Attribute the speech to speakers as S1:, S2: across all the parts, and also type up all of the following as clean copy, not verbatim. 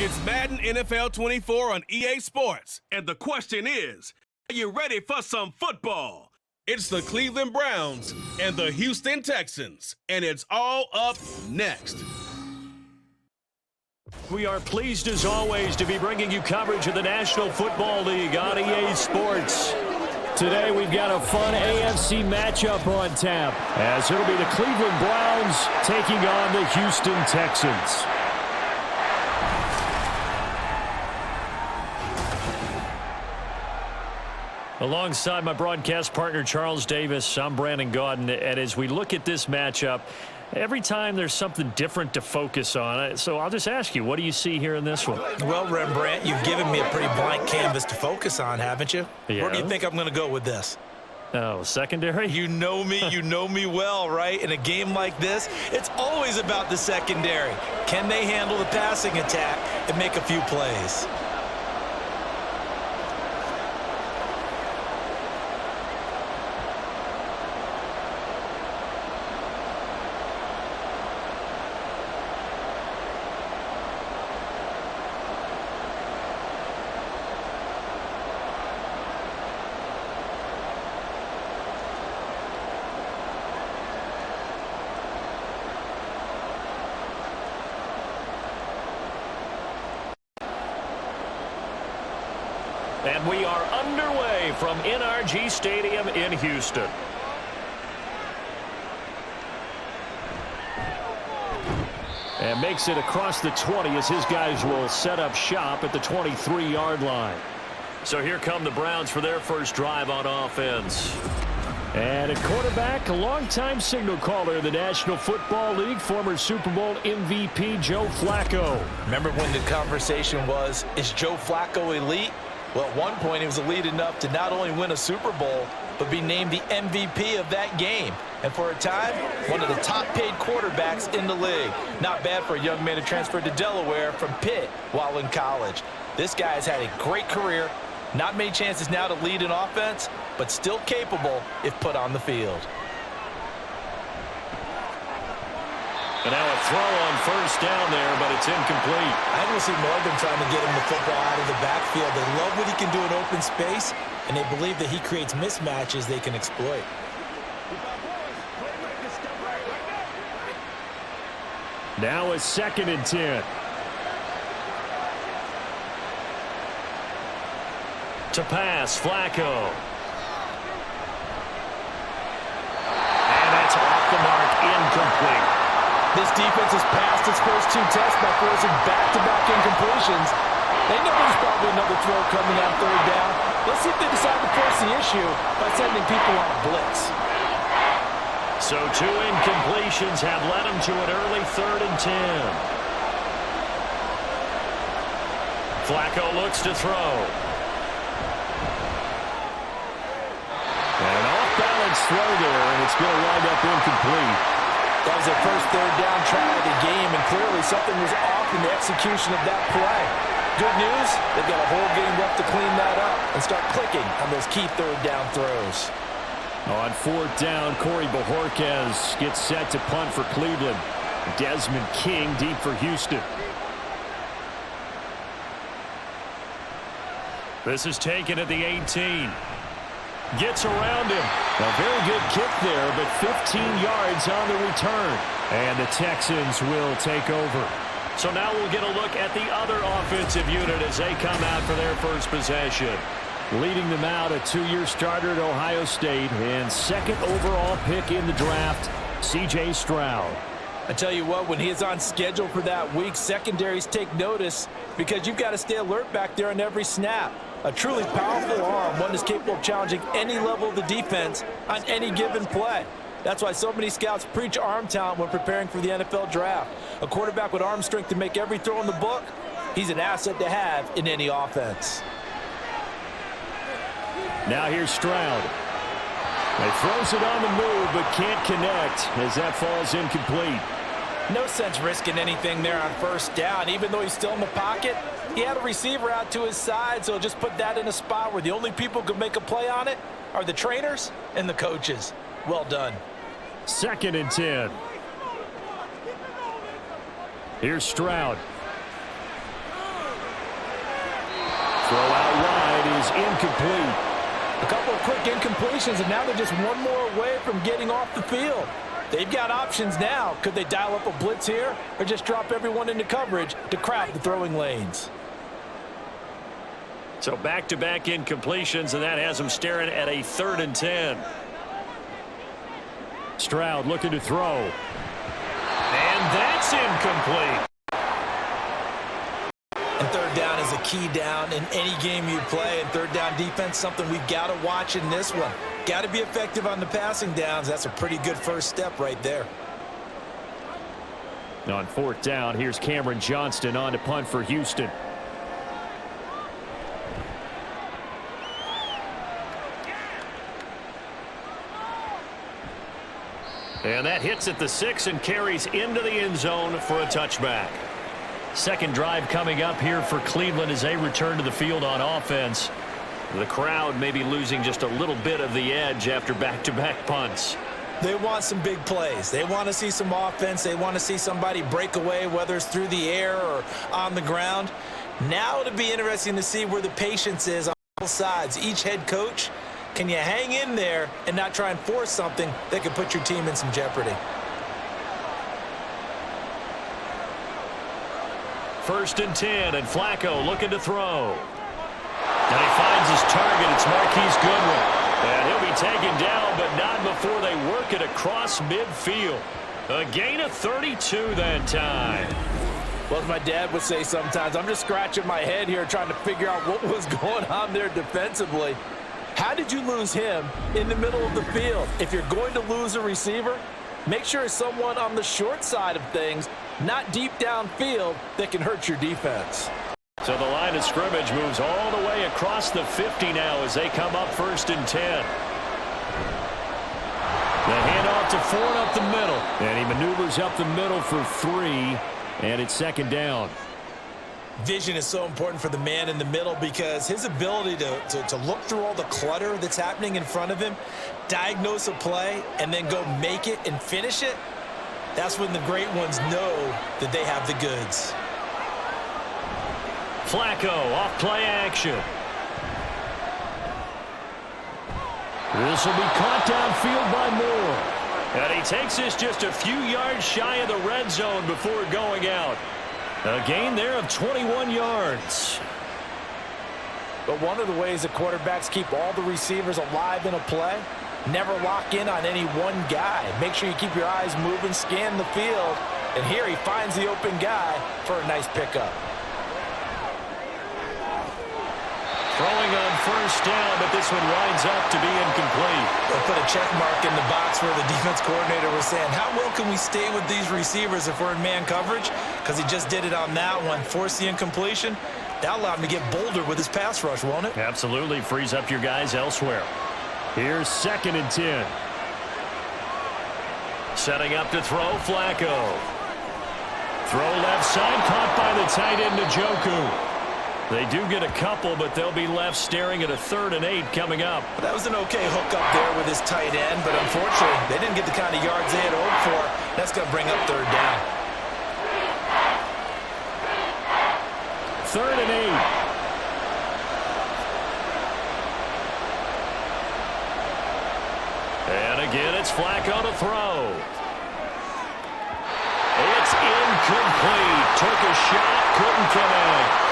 S1: It's Madden NFL 24 on EA Sports, and the question is, are you ready for some football? It's the Cleveland Browns and the Houston Texans, and it's all up next.
S2: We are pleased as always to be bringing you coverage of the National Football League on EA Sports. Today we've got a fun AFC matchup on tap, as it'll be the Cleveland Browns taking on the Houston Texans. Alongside my broadcast partner Charles Davis, I'm Brandon Gaudin, and as we look at this matchup, every time there's something different to focus on. So I'll just ask you, what do you see here in this one?
S3: Well, Rembrandt, you've given me a pretty blank canvas to focus on, haven't you?
S2: Yeah.
S3: Where do you think I'm going to go with this?
S2: Oh, secondary?
S3: You know me well, right? In a game like this, it's always about the secondary. Can they handle the passing attack and make a few plays?
S2: And we are underway from NRG Stadium in Houston. And makes it across the 20 as his guys will set up shop at the 23-yard line. So here come the Browns for their first drive on offense. And at quarterback, a longtime signal caller in the National Football League, former Super Bowl MVP Joe Flacco.
S3: Remember when the conversation was, is Joe Flacco elite? Well, at one point, he was elite enough to not only win a Super Bowl, but be named the MVP of that game. And for a time, one of the top-paid quarterbacks in the league. Not bad for a young man who transferred to Delaware from Pitt while in college. This guy has had a great career. Not many chances now to lead an offense, but still capable if put on the field.
S2: And now a throw on first down there, but it's incomplete.
S3: I don't see more than trying to get him the football out of the backfield. They love what he can do in open space, and they believe that he creates mismatches they can exploit.
S2: Now a 2nd and 10. To pass, Flacco. And that's off the mark, incomplete.
S3: This defense has passed its first 2 tests by forcing back-to-back incompletions. They know there's probably another throw coming on 3rd down. Let's see if they decide to force the issue by sending people on a blitz.
S2: So 2 incompletions have led them to an early 3rd and 10. Flacco looks to throw. An off-balance throw there, and it's going to wind up incomplete.
S3: That was their first 3rd down try of the game, and clearly something was off in the execution of that play. Good news, they've got a whole game left to clean that up and start clicking on those key 3rd down throws.
S2: On 4th down, Corey Bojorquez gets set to punt for Cleveland. Desmond King deep for Houston. This is taken at the 18. Gets around him. A very good kick there, but 15 yards on the return. And the Texans will take over. So now we'll get a look at the other offensive unit as they come out for their first possession. Leading them out, a 2-year starter at Ohio State and 2nd overall pick in the draft, C.J. Stroud.
S3: I tell you what, when he is on schedule for that week, secondaries take notice because you've got to stay alert back there on every snap. A truly powerful arm, one that's capable of challenging any level of the defense on any given play. That's why so many scouts preach arm talent when preparing for the NFL draft. A quarterback with arm strength to make every throw in the book, he's an asset to have in any offense.
S2: Now here's Stroud. He throws it on the move but can't connect as that falls incomplete.
S3: No sense risking anything there on 1st down. Even though he's still in the pocket, he had a receiver out to his side, so just put that in a spot where the only people who can make a play on it are the trainers and the coaches. Well done.
S2: 2nd and 10. Here's Stroud. Throw out wide is incomplete.
S3: A couple of quick incompletions, and now they're just one more away from getting off the field. They've got options now. Could they dial up a blitz here or just drop everyone into coverage to crowd the throwing lanes?
S2: So back-to-back incompletions, and that has them staring at a 3rd and 10. Stroud looking to throw. And that's incomplete.
S3: And third down is a key down in any game you play. And third down defense, something we've got to watch in this one. Got to be effective on the passing downs. That's a pretty good first step right there.
S2: On 4th down, here's Cameron Johnston on to punt for Houston. And that hits at the 6 and carries into the end zone for a touchback. Second drive coming up here for Cleveland as they return to the field on offense. The crowd may be losing just a little bit of the edge after back-to-back punts.
S3: They want some big plays. They want to see some offense. They want to see somebody break away, whether it's through the air or on the ground. Now it'll be interesting to see where the patience is on both sides. Each head coach, can you hang in there and not try and force something that could put your team in some jeopardy?
S2: 1st and 10, and Flacco looking to throw. And he finds his target. It's Marquise Goodwin. And he'll be taken down, but not before they work it across midfield. A gain of 32 that time.
S3: Well, as my dad would say sometimes, I'm just scratching my head here trying to figure out what was going on there defensively. How did you lose him in the middle of the field? If you're going to lose a receiver, make sure it's someone on the short side of things, not deep downfield, that can hurt your defense.
S2: So the line of scrimmage moves all the way across the 50 now as they come up 1st and 10. The handoff to Ford up the middle. And he maneuvers up the middle for 3, and it's 2nd down.
S3: Vision is so important for the man in the middle because his ability to look through all the clutter that's happening in front of him, diagnose a play, and then go make it and finish it, that's when the great ones know that they have the goods.
S2: Flacco off play action. This will be caught downfield by Moore. And he takes this just a few yards shy of the red zone before going out. A gain there of 21 yards.
S3: But one of the ways that quarterbacks keep all the receivers alive in a play, never lock in on any one guy. Make sure you keep your eyes moving, scan the field. And here he finds the open guy for a nice pickup.
S2: Throwing on 1st down, but this one winds up to be incomplete.
S3: They'll put a check mark in the box where the defense coordinator was saying, how well can we stay with these receivers if we're in man coverage? Because he just did it on that one, forced the incompletion. That allowed him to get bolder with his pass rush, won't it?
S2: Absolutely, frees up your guys elsewhere. Here's 2nd and 10. Setting up to throw, Flacco. Throw left side, caught by the tight end, Njoku. They do get a couple, but they'll be left staring at a 3rd and 8 coming up.
S3: That was an okay hook up there with his tight end, but unfortunately, they didn't get the kind of yards they had hoped for. That's going to bring up 3rd down.
S2: 3rd and 8. And again, it's Flacco to throw. It's incomplete. Took a shot, couldn't connect.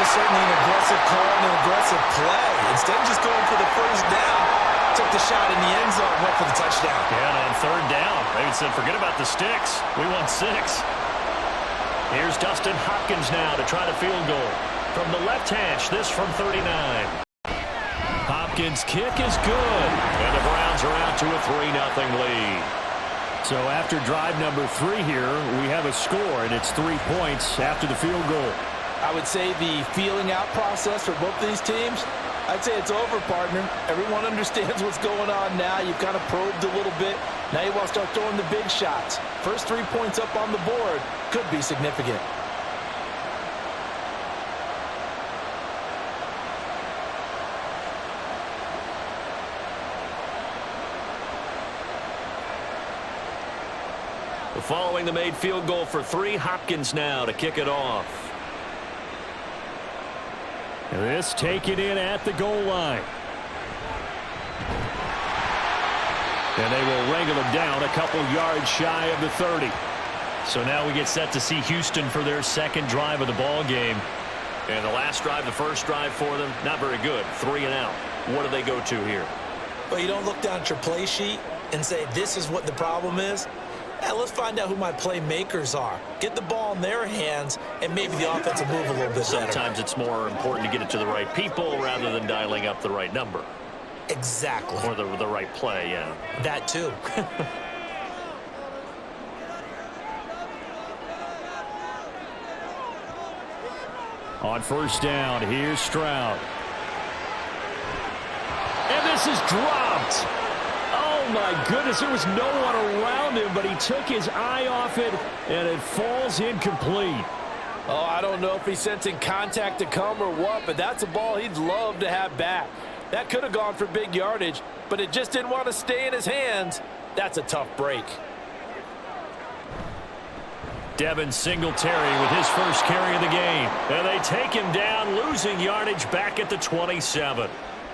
S3: Certainly an aggressive call and an aggressive play. Instead of just going for the 1st down, took the shot in the end zone, went for the touchdown.
S2: Yeah, and on 3rd down, they said, forget about the sticks. We want 6. Here's Dustin Hopkins now to try the field goal. From the left hash, this from 39. Hopkins' kick is good. And the Browns are out to a 3-0 lead. So after drive number 3 here, we have a score, and it's 3 points after the field goal.
S3: I would say the feeling out process for both these teams, I'd say it's over, partner. Everyone understands what's going on now. You've kind of probed a little bit. Now you want to start throwing the big shots. First 3 points up on the board could be significant.
S2: Following the made field goal for 3, Hopkins now to kick it off. And this taken in at the goal line. And they will wrangle him down a couple yards shy of the 30.
S4: So now we get set to see Houston for their second drive of the ball game. And the last drive, the first drive for them, not very good. 3 and out. What do they go to here?
S3: Well, you don't look down at your play sheet and say, this is what the problem is. Let's find out who my playmakers are. Get the ball in their hands, and maybe the offense will move a little bit better.
S4: Sometimes it's more important to get it to the right people rather than dialing up the right number.
S3: Exactly.
S4: Or the right play, yeah.
S3: That too.
S2: On first down, here's Stroud. And this is dropped. Oh, my goodness. There was no one around him, but he took his eye off it, and it falls incomplete.
S5: Oh, I don't know if he's sensing contact to come or what, but that's a ball he'd love to have back. That could have gone for big yardage, but it just didn't want to stay in his hands. That's a tough break.
S2: Devin Singletary with his first carry of the game. And they take him down, losing yardage back at the 27.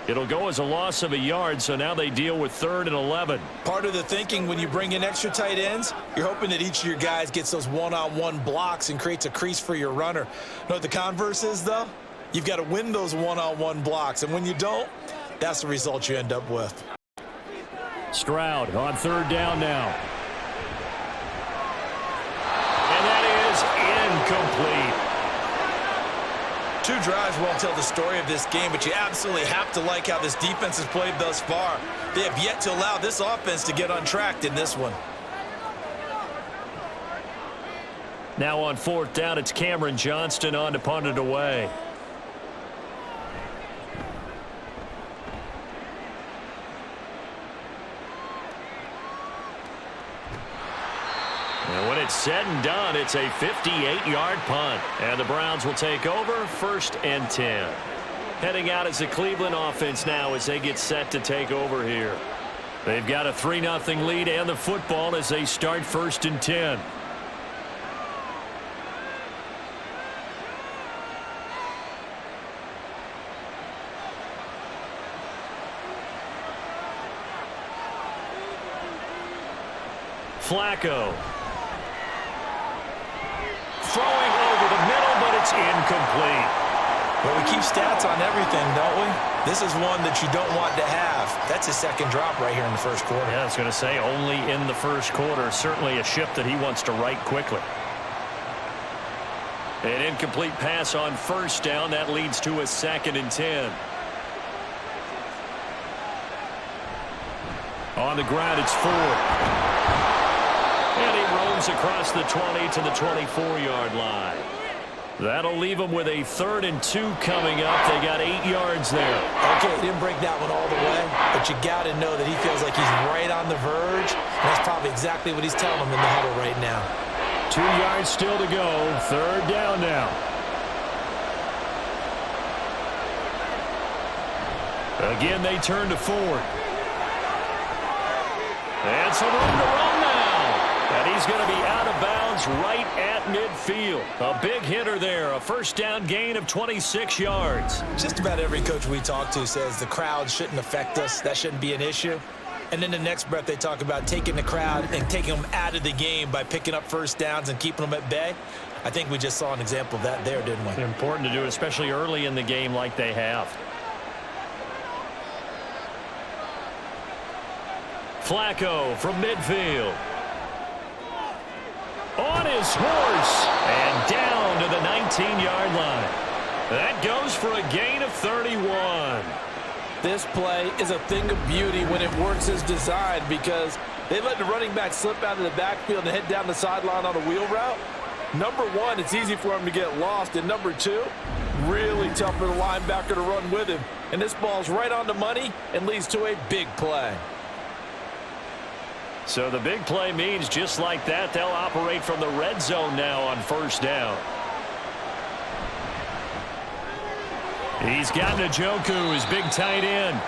S2: It'll go as a loss of a yard, so now they deal with 3rd and 11.
S3: Part of the thinking when you bring in extra tight ends, you're hoping that each of your guys gets those one-on-one blocks and creates a crease for your runner. You know what the converse is, though? You've got to win those one-on-one blocks, and when you don't, that's the result you end up with.
S2: Stroud on 3rd down now. And that is incomplete.
S3: 2 drives won't tell the story of this game, but you absolutely have to like how this defense has played thus far. They have yet to allow this offense to get untracked in this one.
S2: Now on 4th down, it's Cameron Johnston on to punt it away. And when it's said and done, it's a 58-yard punt. And the Browns will take over 1st and 10. Heading out as the Cleveland offense now as they get set to take over here. They've got a 3-0 lead and the football as they start 1st and 10. Flacco. Throwing over the middle, but it's incomplete.
S3: Well, we keep stats on everything, don't we? This is one that you don't want to have. That's his 2nd drop right here in the 1st quarter.
S2: Yeah, I was going to say only in the 1st quarter. Certainly a ship that he wants to right quickly. An incomplete pass on 1st down. That leads to a 2nd and 10. On the ground, it's Ford. And he roams across the 20 to the 24-yard line. That'll leave them with a 3rd and 2 coming up. They got 8 yards there.
S3: Okay, didn't break that one all the way, but you got to know that he feels like he's right on the verge. And that's probably exactly what he's telling them in the huddle right now.
S2: 2 yards still to go. 3rd down now. Again, they turn to Ford. And some room to run now. And he's going to be out of bounds right at midfield. A big hitter there. A 1st down gain of 26 yards.
S3: Just about every coach we talk to says the crowd shouldn't affect us. That shouldn't be an issue. And then the next breath they talk about taking the crowd and taking them out of the game by picking up 1st downs and keeping them at bay. I think we just saw an example of that there, didn't we?
S2: Important to do, especially early in the game like they have. Flacco from midfield. On his horse. And down to the 19-yard line. That goes for a gain of 31.
S5: This play is a thing of beauty when it works as designed because they let the running back slip out of the backfield and head down the sideline on a wheel route. Number 1, it's easy for him to get lost. And number 2, really tough for the linebacker to run with him. And this ball's right on the money and leads to a big play.
S2: So the big play means just like that, they'll operate from the red zone now on 1st down. He's got Njoku, his big tight end.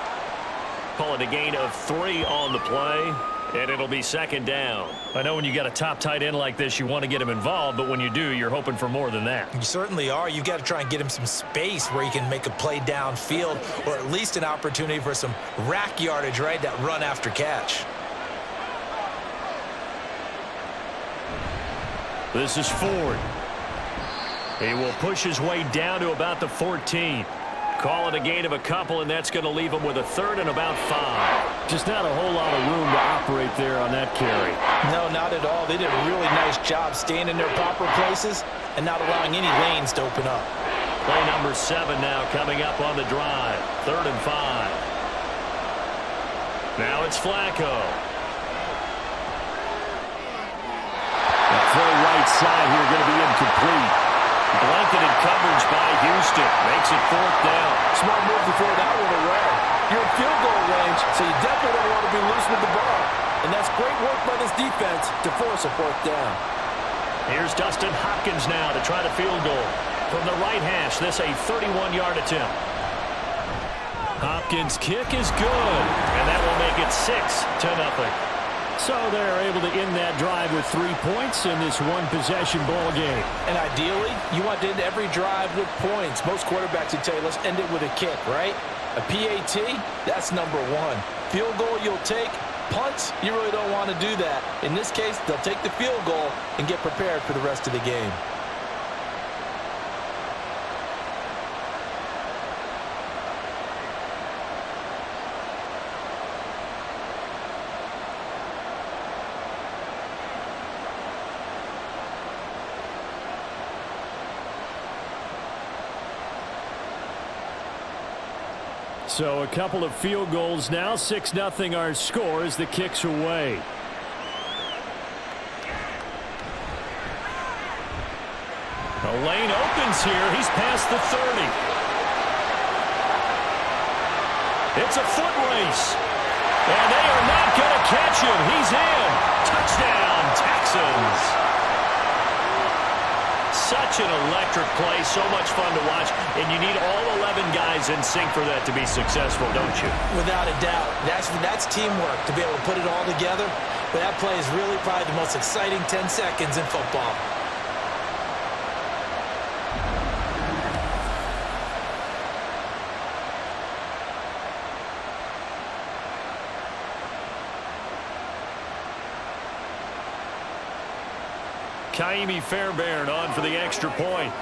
S2: Call it a gain of 3 on the play.
S4: And it'll be second down. I know when you got a top tight end like this, you want to get him involved, but when you do, you're hoping for more than that.
S3: You certainly are. You've got to try and get him some space where he can make a play downfield, or at least an opportunity for some rack yardage, right? That run after catch.
S4: This is Ford. He will push his way down to about the 14. Call it a gain of a couple, and that's going to leave him with a third and about 5.
S2: Just not a whole lot of room to operate there on that carry.
S3: No, not at all. They did a really nice job staying in their proper places and not allowing any lanes to open up.
S4: Play number 7 now coming up on the drive. 3rd and 5. Now it's Flacco.
S2: The throw right side here going to be incomplete.
S4: Blanketed coverage by Houston. Makes it 4th down.
S5: Smart move to throw that one away. You're in field goal range, so you definitely don't want to be loose with the ball. And that's great work by this defense to force a 4th down.
S4: Here's Dustin Hopkins now to try the field goal. From the right hash, this a 31-yard attempt.
S2: Hopkins' kick is good.
S4: And that will make it 6-0.
S2: So they're able to end that drive with 3 points in this one-possession ball game.
S3: And ideally, you want to end every drive with points. Most quarterbacks would tell you, let's end it with a kick, right? A PAT, that's number 1. Field goal you'll take. Punts, you really don't want to do that. In this case, they'll take the field goal and get prepared for the rest of the game.
S2: So a couple of field goals now. 6-0 our score as the kick's away.
S4: The lane opens here. He's past the 30. It's a foot race. And they are not going to catch him. He's in. Touchdown, Texans. Such an electric play, so much fun to watch, and you need all 11 guys in sync for that to be successful, don't you?
S3: Without a doubt. That's teamwork to be able to put it all together. But that play is really probably the most exciting 10 seconds in football.
S4: Kaimi Fairbairn on for the extra point.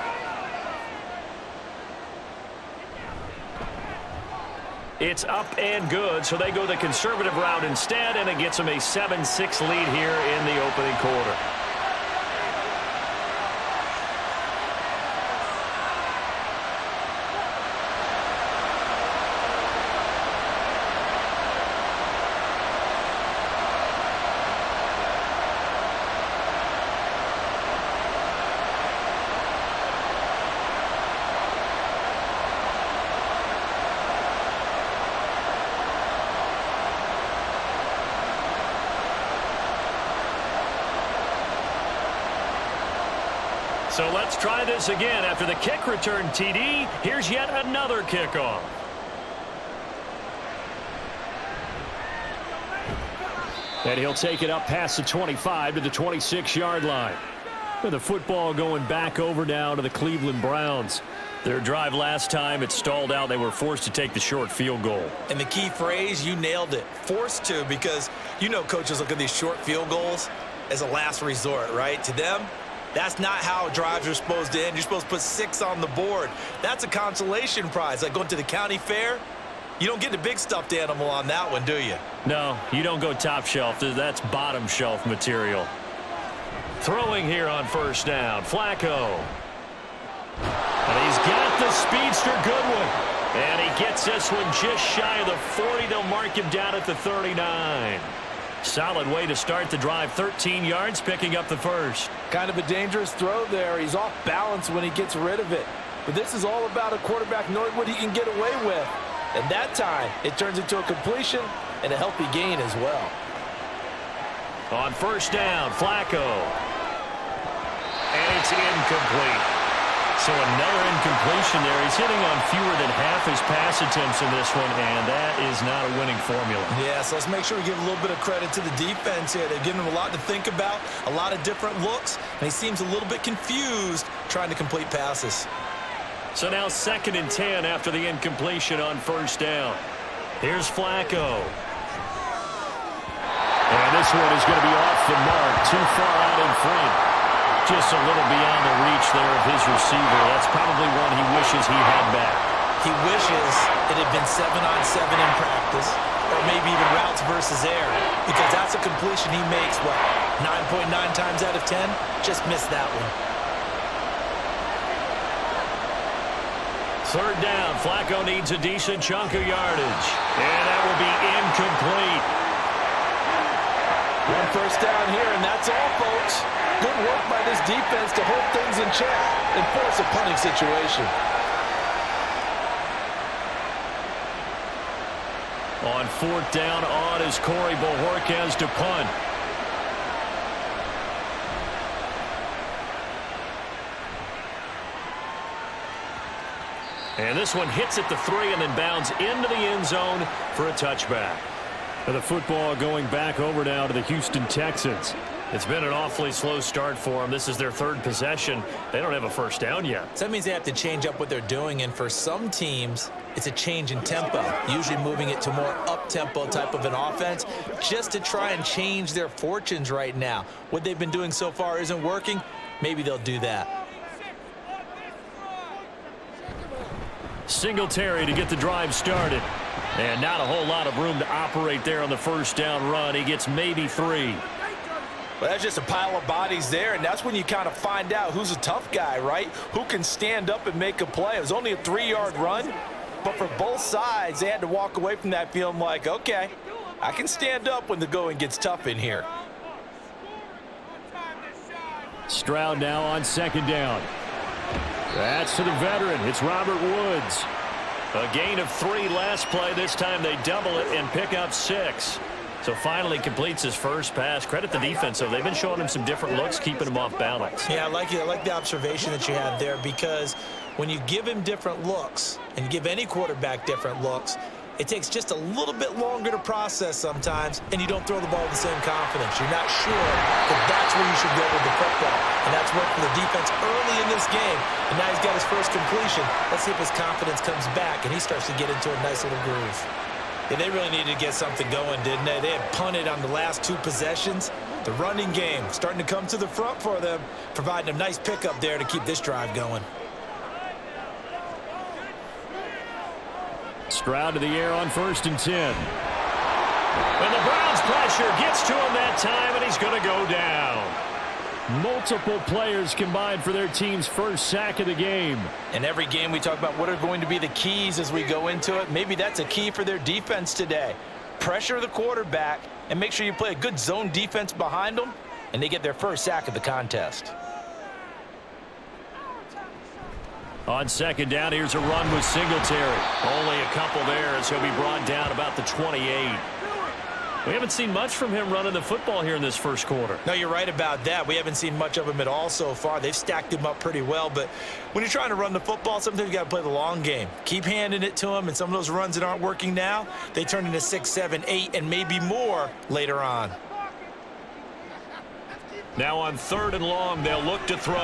S4: It's up and good, so they go the conservative route instead, and it gets them a 7-6 lead here in the opening quarter. So let's try this again. After the kick return TD, here's yet another kickoff.
S2: And he'll take it up past the 25 to the 26-yard line. With the football going back over now to the Cleveland Browns.
S4: Their drive last time, it stalled out. They were forced to take the short field goal.
S3: And the key phrase, you nailed it. Forced to, because you know coaches look at these short field goals as a last resort, right? To them, that's not how drives are supposed to end. You're supposed to put 6 on the board. That's a consolation prize. Like going to the county fair, you don't get the big stuffed animal on that one, do you?
S4: No, you don't go top shelf. That's bottom shelf material. Throwing here on first down, Flacco. And he's got the speedster Goodwin. And he gets this one just shy of the 40. They'll mark him down at the 39. Solid way to start the drive. 13 yards, picking up the first.
S5: Kind of a dangerous throw there. He's off balance when he gets rid of it. But this is all about a quarterback knowing what he can get away with. And that time, it turns into a completion and a healthy gain as well.
S4: On first down, Flacco. And it's incomplete. So another incompletion there. He's hitting on fewer than half his pass attempts in this one, and that is not a winning formula.
S3: Yeah, so let's make sure we give a little bit of credit to the defense here. They've given him a lot to think about, a lot of different looks, and he seems a little bit confused trying to complete passes.
S4: So now 2nd and 10 after the incompletion on 1st down. Here's Flacco. And this one is going to be off the mark, too far out in front. Just a little beyond the reach there of his receiver. That's probably one he wishes he had back.
S3: He wishes it had been 7-on-7 in practice, or maybe even routes versus air, because that's a completion he makes, what, 9.9 times out of 10? Just missed that one.
S4: 3rd down. Flacco needs a decent chunk of yardage. And that will be incomplete.
S5: 1 first down here, and that's all, folks. Good work by this defense to hold things in check and force a punting situation.
S4: On 4th down, on is Corey Bojorquez to punt. And this one hits at the 3 and then bounds into the end zone for a touchback.
S2: And the football going back over now to the Houston Texans.
S4: It's been an awfully slow start for them. This is their 3rd possession. They don't have a first down yet.
S3: So that means they have to change up what they're doing, and for some teams, it's a change in tempo, usually moving it to more up-tempo type of an offense, just to try and change their fortunes right now. What they've been doing so far isn't working. Maybe they'll do that.
S4: Singletary to get the drive started. And not a whole lot of room to operate there on the 1st down run. He gets maybe 3.
S3: Well, that's just a pile of bodies there, and that's when you kind of find out who's a tough guy, right? Who can stand up and make a play. It was only a 3-yard run, but for both sides, they had to walk away from that feeling like, okay, I can stand up when the going gets tough in here.
S2: Stroud now on 2nd down. That's to the veteran. It's Robert Woods.
S4: A gain of 3 last play. This time they double it and pick up 6. So finally completes his first pass. Credit the defense, though. They've been showing him some different looks, keeping him off balance.
S3: Yeah, I like the observation that you had there, because when you give him different looks and you give any quarterback different looks, it takes just a little bit longer to process sometimes, and you don't throw the ball with the same confidence. You're not sure that that's where you should go with the football, and that's worked for the defense early in this game, and now he's got his first completion. Let's see if his confidence comes back, and he starts to get into a nice little groove. Yeah, they really needed to get something going, didn't they? They had punted on the last 2 possessions. The running game starting to come to the front for them, providing a nice pickup there to keep this drive going.
S2: Stroud to the air on 1st and 10.
S4: And the Browns pressure gets to him that time, and he's going to go down.
S2: Multiple players combined for their team's first sack of the game.
S3: In every game, we talk about what are going to be the keys as we go into it. Maybe that's a key for their defense today. Pressure the quarterback and make sure you play a good zone defense behind them, and they get their first sack of the contest.
S4: On 2nd down, here's a run with Singletary. Only a couple there as he'll be brought down about the 28. We haven't seen much from him running the football here in this first quarter.
S3: No, you're right about that. We haven't seen much of him at all so far. They've stacked him up pretty well, but when you're trying to run the football, sometimes you got to play the long game. Keep handing it to him, and some of those runs that aren't working now, they turn into 6, 7, 8, and maybe more later on.
S4: Now on 3rd and long, they'll look to throw.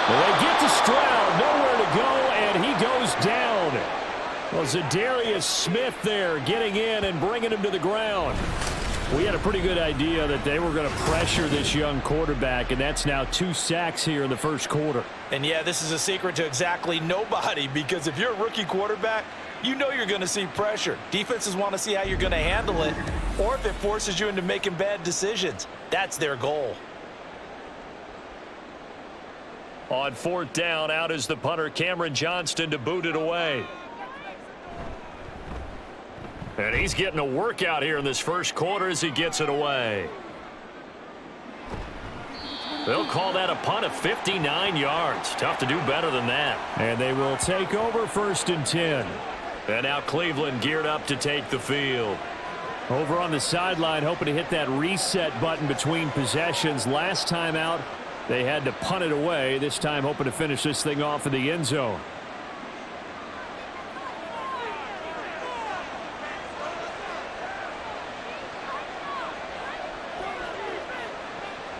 S2: Well, they get to Stroud, nowhere to go, and he goes down. Well, Zadarius Smith there getting in and bringing him to the ground. We had a pretty good idea that they were going to pressure this young quarterback, and that's now 2 sacks here in the first quarter.
S3: And, yeah, this is a secret to exactly nobody, because if you're a rookie quarterback, you know you're going to see pressure. Defenses want to see how you're going to handle it, or if it forces you into making bad decisions. That's their goal.
S4: On 4th down, out is the punter, Cameron Johnston, to boot it away. And he's getting a workout here in this first quarter as he gets it away. They'll call that a punt of 59 yards. Tough to do better than that.
S2: And they will take over 1st and 10.
S4: And now Cleveland geared up to take the field.
S2: Over on the sideline, hoping to hit that reset button between possessions. Last time out They had to punt it away, this time hoping to finish this thing off in the end zone.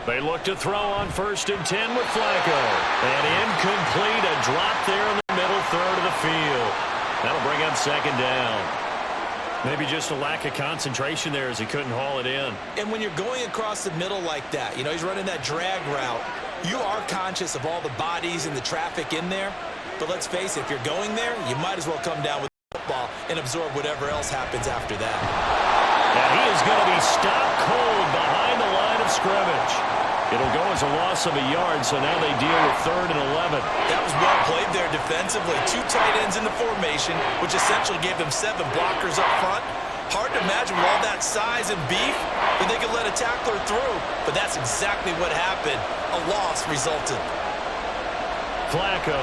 S4: They look to throw on 1st and 10 with Flacco. And incomplete, a drop there in the middle third of the field. That'll bring up 2nd down. Maybe just a lack of concentration there as he couldn't haul it in.
S3: And when you're going across the middle like that, you know, he's running that drag route, you are conscious of all the bodies and the traffic in there. But let's face it, if you're going there, you might as well come down with the football and absorb whatever else happens after that.
S4: And he is going to be stopped cold behind the line of scrimmage. It'll go as a loss of a yard, so now they deal with 3rd and 11.
S3: That was well played there defensively. 2 tight ends in the formation, which essentially gave them 7 blockers up front. Hard to imagine with all that size and beef that they could let a tackler through, but that's exactly what happened. A loss resulted.
S4: Flacco.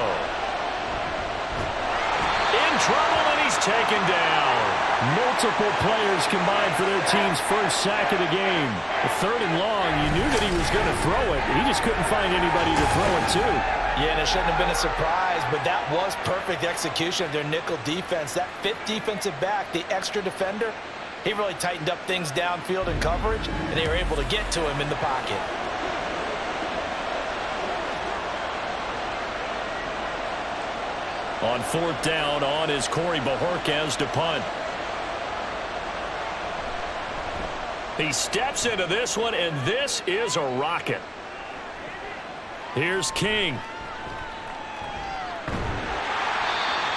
S4: In trouble, and he's taken down.
S2: Multiple players combined for their team's first sack of the game. 3rd and long, you knew that he was going to throw it. He just couldn't find anybody to throw it to.
S3: Yeah, and it shouldn't have been a surprise, but that was perfect execution of their nickel defense. That 5th defensive back, the extra defender, he really tightened up things downfield in coverage, and they were able to get to him in the pocket.
S4: On 4th down, on is Corey Bajorquez to punt. He steps into this one, and this is a rocket. Here's King.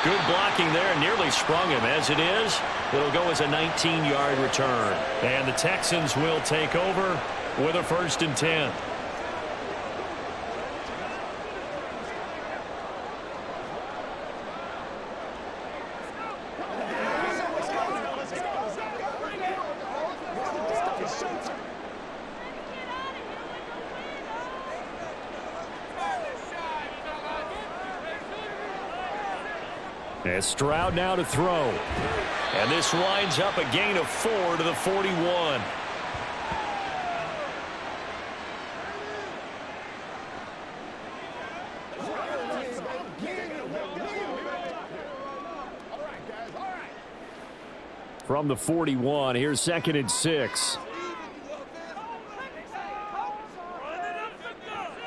S4: Good blocking there, nearly sprung him. As it is, it'll go as a 19-yard return. And the Texans will take over with a 1st and 10.
S2: And Stroud now to throw.
S4: And this winds up a gain of 4 to the 41.
S2: From the 41, here's 2nd and 6.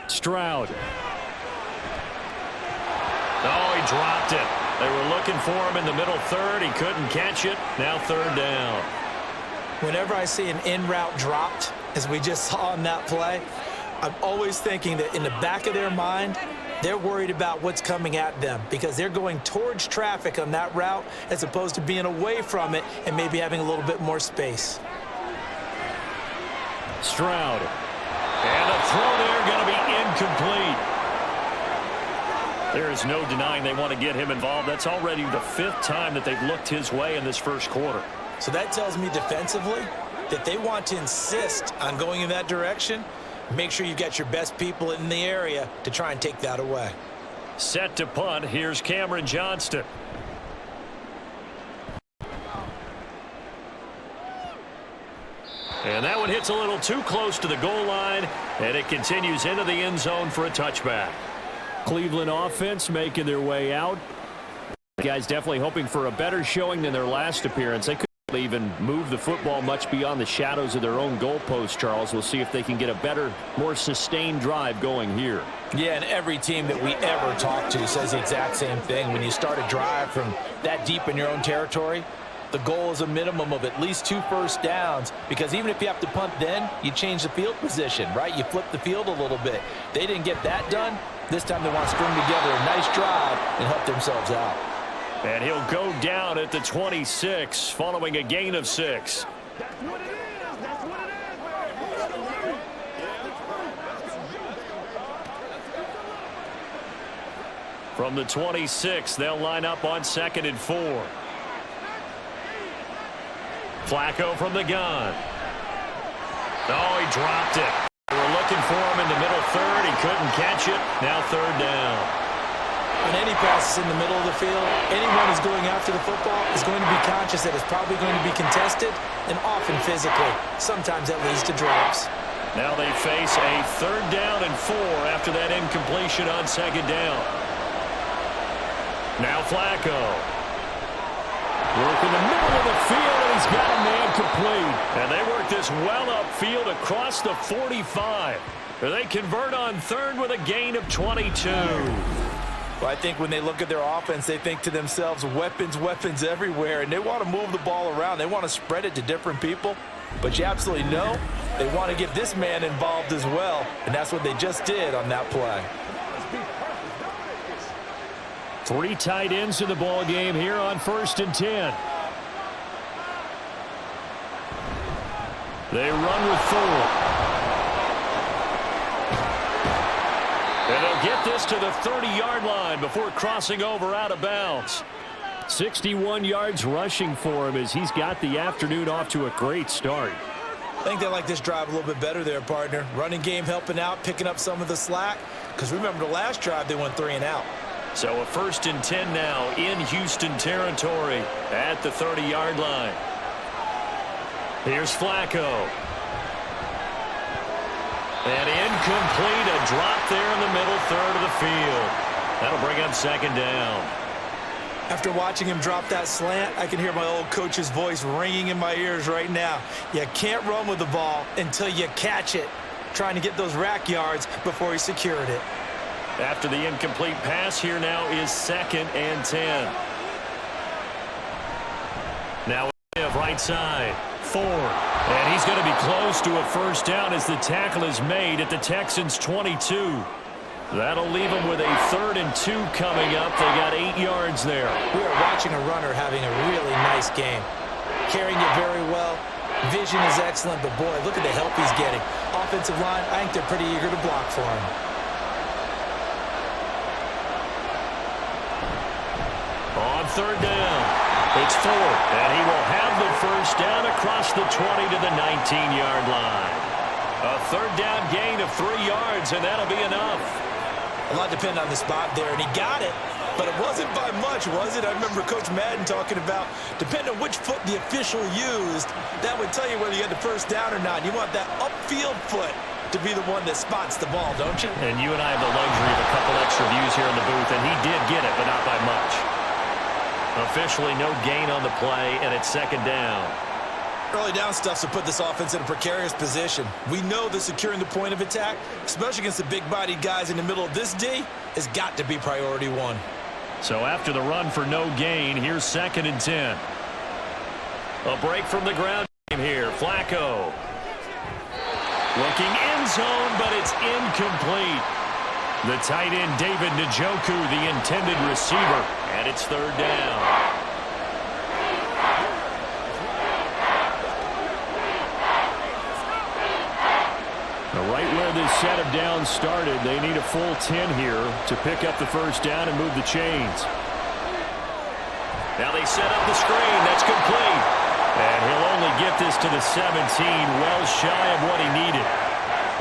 S2: Stroud.
S4: Oh, he dropped it. They were looking for him in the middle third. He couldn't catch it. Now 3rd down.
S3: Whenever I see an in-route dropped, as we just saw in that play, I'm always thinking that in the back of their mind, they're worried about what's coming at them because they're going towards traffic on that route as opposed to being away from it and maybe having a little bit more space.
S2: Stroud.
S4: And the throw there going to be incomplete. There is no denying they want to get him involved. That's already the 5th time that they've looked his way in this first quarter.
S3: So that tells me defensively that they want to insist on going in that direction. Make sure you get your best people in the area to try and take that away.
S4: Set to punt. Here's Cameron Johnston. And that one hits a little too close to the goal line, and it continues into the end zone for a touchback.
S2: Cleveland offense making their way out. The guys definitely hoping for a better showing than their last appearance. They couldn't even move the football much beyond the shadows of their own goalpost, Charles. We'll see if they can get a better, more sustained drive going here.
S3: Yeah, and every team that we ever talk to says the exact same thing. When you start a drive from that deep in your own territory, the goal is a minimum of at least 2 first downs, because even if you have to punt then, you change the field position, right? You flip the field a little bit. They didn't get that done. This time they want to string together a nice drive and help themselves out.
S4: And he'll go down at the 26 following a gain of 6. From the 26, they'll line up on 2nd and 4. Flacco from the gun. Oh, he dropped it. They were looking for him in the middle third. He couldn't catch it. Now 3rd down.
S3: When any pass is in the middle of the field, anyone who's going after the football is going to be conscious that it's probably going to be contested and often physically. Sometimes that leads to drops.
S4: Now they face a 3rd down and 4 after that incompletion on 2nd down. Now Flacco. Work in the middle of the field, and he's got a man complete. And they work this well upfield across the 45. They convert on 3rd with a gain of 22.
S3: Well, I think when they look at their offense, they think to themselves, weapons, weapons everywhere, and they want to move the ball around. They want to spread it to different people. But you absolutely know they want to get this man involved as well, and that's what they just did on that play.
S2: 3 tight ends in the ball game here on 1st and 10. They run with 4. And they'll get this to the 30-yard line before crossing over out of bounds. 61 yards rushing for him as he's got the afternoon off to a great start.
S3: I think they like this drive a little bit better there, partner. Running game helping out, picking up some of the slack. Because remember, the last drive they went 3 and out.
S4: So a 1st and 10 now in Houston territory at the 30-yard line. Here's Flacco. And incomplete, a drop there in the middle 3rd of the field. That'll bring up 2nd down.
S3: After watching him drop that slant, I can hear my old coach's voice ringing in my ears right now. You can't run with the ball until you catch it. Trying to get those rack yards before he secured it.
S4: After the incomplete pass, here now is 2nd and 10. Now we have right side, Ford. And he's going to be close to a 1st down as the tackle is made at the Texans' 22. That'll leave them with a 3rd and 2 coming up. They got 8 yards there.
S3: We are watching a runner having a really nice game. Carrying it very well. Vision is excellent, but boy, look at the help he's getting. Offensive line, I think they're pretty eager to block for him.
S4: On 3rd down, it's Ford, and he will have the 1st down across the 20 to the 19-yard line. A 3rd down gain of 3 yards, and that'll be enough.
S3: A lot depended on the spot there, and he got it. But it wasn't by much, was it? I remember Coach Madden talking about, depending on which foot the official used, that would tell you whether you had the 1st down or not. You want that upfield foot to be the one that spots the ball, don't you?
S4: And you and I have the luxury of a couple extra views here in the booth, and he did get it, but not by much. Officially no gain on the play, and it's 2nd down.
S3: Early down stuff to put this offense in a precarious position. We know that securing the point of attack, especially against the big-bodied guys in the middle of this D, has got to be priority 1.
S4: So after the run for no gain, here's 2nd and 10. A break from the ground game here. Flacco. Looking end zone, but it's incomplete. The tight end, David Njoku, the intended receiver, and it's 3rd down. Right where this set of downs started, they need a full 10 here to pick up the 1st down and move the chains. Now they set up the screen. That's complete. And he'll only get this to the 17, well shy of what he needed.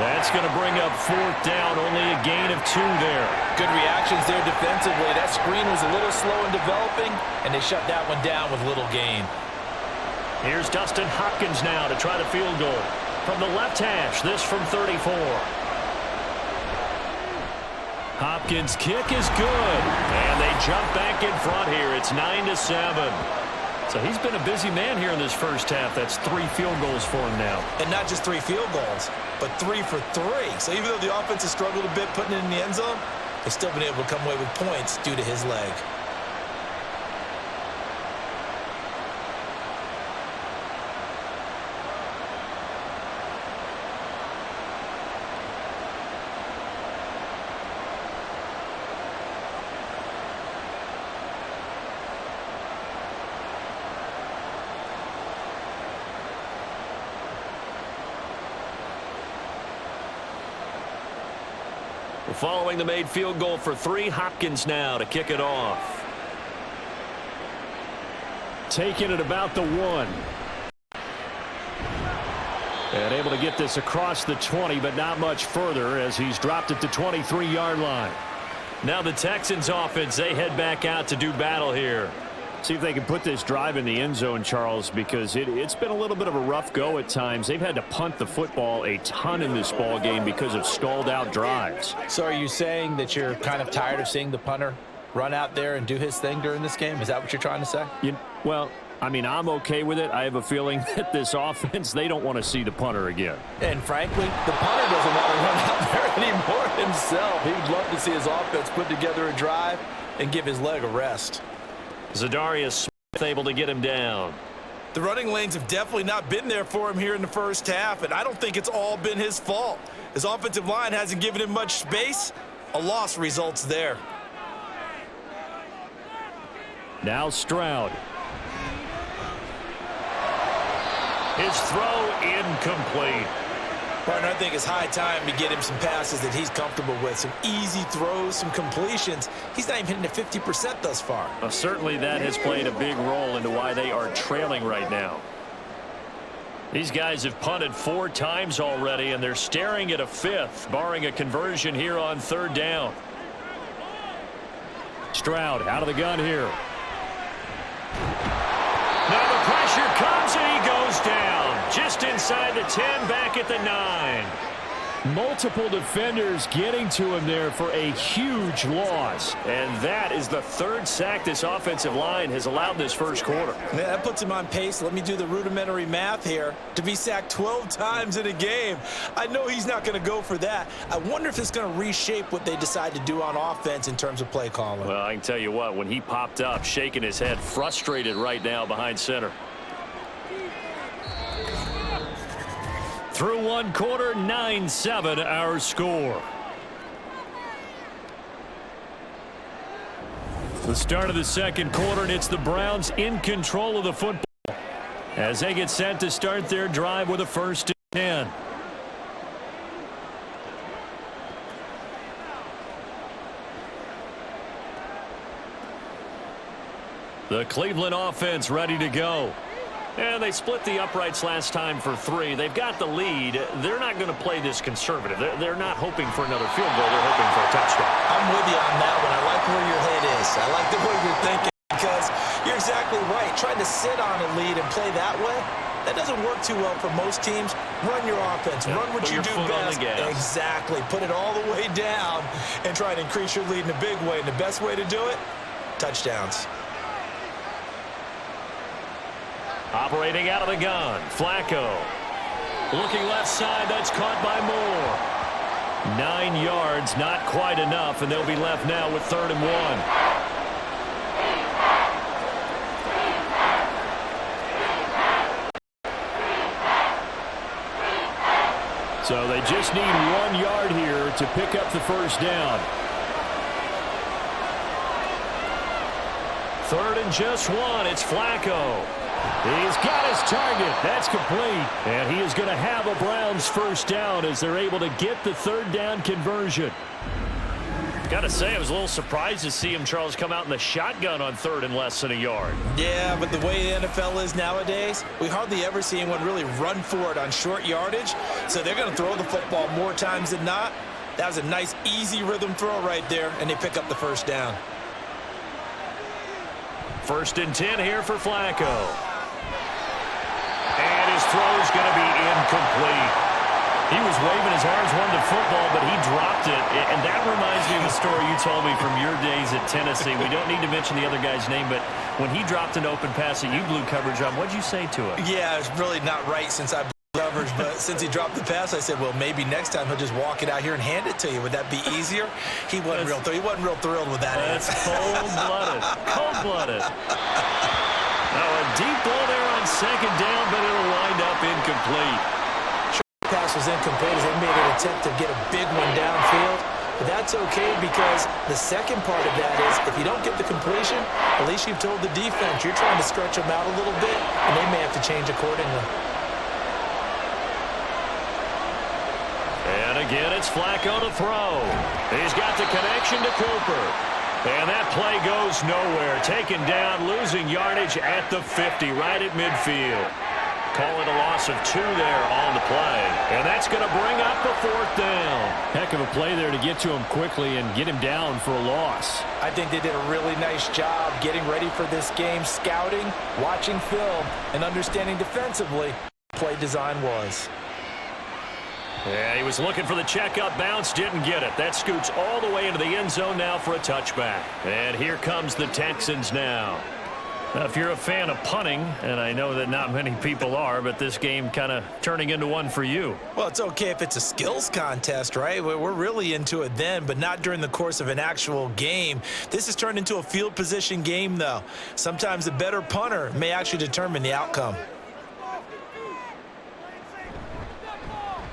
S4: That's going to bring up 4th down, only a gain of 2 there.
S3: Good reactions there defensively. That screen was a little slow in developing, and they shut that one down with little gain.
S4: Here's Dustin Hopkins now to try the field goal. From the left hash, this from 34. Hopkins' kick is good. And they jump back in front here. It's 9-7. So he's been a busy man here in this first half. That's 3 field goals for him now.
S3: And not just 3 field goals, but 3 for 3. So even though the offense has struggled a bit putting it in the end zone, they've still been able to come away with points due to his leg.
S4: Following the made field goal for 3, Hopkins now to kick it off.
S2: Taking it about the 1. And able to get this across the 20, but not much further as he's dropped it to 23-yard line.
S4: Now the Texans offense, they head back out to do battle here.
S2: See if they can put this drive in the end zone, Charles, because it's been a little bit of a rough go at times. They've had to punt the football a ton in this ball game because of stalled out drives.
S3: So are you saying that you're kind of tired of seeing the punter run out there and do his thing during this game? Is that what you're trying to say?
S2: Well, I mean, I'm okay with it. I have a feeling that this offense, they don't want to see the punter again.
S3: And frankly, the punter doesn't want to run out there anymore himself. He would love to see his offense put together a drive and give his leg a rest.
S4: Zadarius Smith able to get him down.
S5: The running lanes have definitely not been there for him here in the first half, and I don't think it's all been his fault. His offensive line hasn't given him much space. A loss results there.
S2: Now Stroud.
S4: His throw incomplete.
S5: Partner, I think it's high time to get him some passes that he's comfortable with. Some easy throws, some completions. He's not even hitting at 50% thus far.
S4: Well, certainly that has played a big role into why they are trailing right now. These guys have punted 4 times already, and they're staring at a 5th, barring a conversion here on 3rd down.
S2: Stroud out of the gun here.
S4: Now the pressure comes, and he goes down. Just inside the 10, back at the 9.
S2: Multiple defenders getting to him there for a huge loss.
S4: And that is the 3rd sack this offensive line has allowed this first quarter.
S5: Yeah, that puts him on pace. Let me do the rudimentary math here. To be sacked 12 times in a game, I know he's not going to go for that. I wonder if it's going to reshape what they decide to do on offense in terms of play calling.
S4: Well, I can tell you what, when he popped up, shaking his head, frustrated right now behind center.
S2: Through 1 quarter, 9-7 our score. The start of the 2nd quarter, and it's the Browns in control of the football as they get set to start their drive with a 1st and 10. The Cleveland offense ready to go. And they split the uprights last time for 3. They've got the lead. They're not going to play this conservative. They're not hoping for another field goal. They're hoping for a touchdown.
S5: I'm with you on that one. I like where your head is. I like the way you're thinking because you're exactly right. Trying to sit on a lead and play that way, that doesn't work too well for most teams. Run your offense. Run what you do best. Exactly. Put it all the way down and try and increase your lead in a big way. And the best way to do it, touchdowns.
S4: Operating out of the gun, Flacco. Looking left side, that's caught by Moore.
S2: 9 yards, not quite enough, and they'll be left now with 3rd and 1. So they just need 1 yard here to pick up the 1st down. 3rd and just 1, it's Flacco. He's got his target. That's complete. And he is going to have a Browns 1st down as they're able to get the 3rd down conversion.
S4: Got to say, I was a little surprised to see him, Charles, come out in the shotgun on 3rd and less than a yard.
S5: Yeah, but the way the NFL is nowadays, we hardly ever see anyone really run for it on short yardage. So they're going to throw the football more times than not. That was a nice, easy rhythm throw right there, and they pick up the 1st down.
S4: 1st and 10 here for Flacco. And his throw is going to be incomplete. He was waving his arms, wanted the football, but he dropped it. And that reminds me of a story you told me from your days at Tennessee. We don't need to mention the other guy's name, but when he dropped an open pass that you blew coverage on, what'd you say to him?
S5: Yeah, it's really not right since I blew coverage, but since he dropped the pass, I said, well, maybe next time he'll just walk it out here and hand it to you. Would that be easier? He wasn't real thrilled with that.
S4: That's cold-blooded. Cold-blooded. Now a deep ball there on 2nd down, but it'll wind up incomplete.
S5: Short pass was incomplete as they made an attempt to get a big one downfield. But that's okay because the second part of that is if you don't get the completion, at least you've told the defense you're trying to stretch them out a little bit, and they may have to change accordingly.
S4: And again, it's Flacco to throw. He's got the connection to Cooper. And that play goes nowhere. Taken down, losing yardage at the 50, right at midfield. Call it a loss of 2 there on the play. And that's going to bring up the 4th down.
S2: Heck of a play there to get to him quickly and get him down for a loss.
S3: I think they did a really nice job getting ready for this game, scouting, watching film, and understanding defensively what play design was.
S4: Yeah, he was looking for the checkup bounce, didn't get it. That scoots all the way into the end zone now for a touchback. And here comes the Texans now. Now, if you're a fan of punting, and I know that not many people are, but this game kind of turning into one for you.
S3: Well, it's okay if it's a skills contest, right? We're really into it then, but not during the course of an actual game. This has turned into a field position game, though. Sometimes the better punter may actually determine the outcome.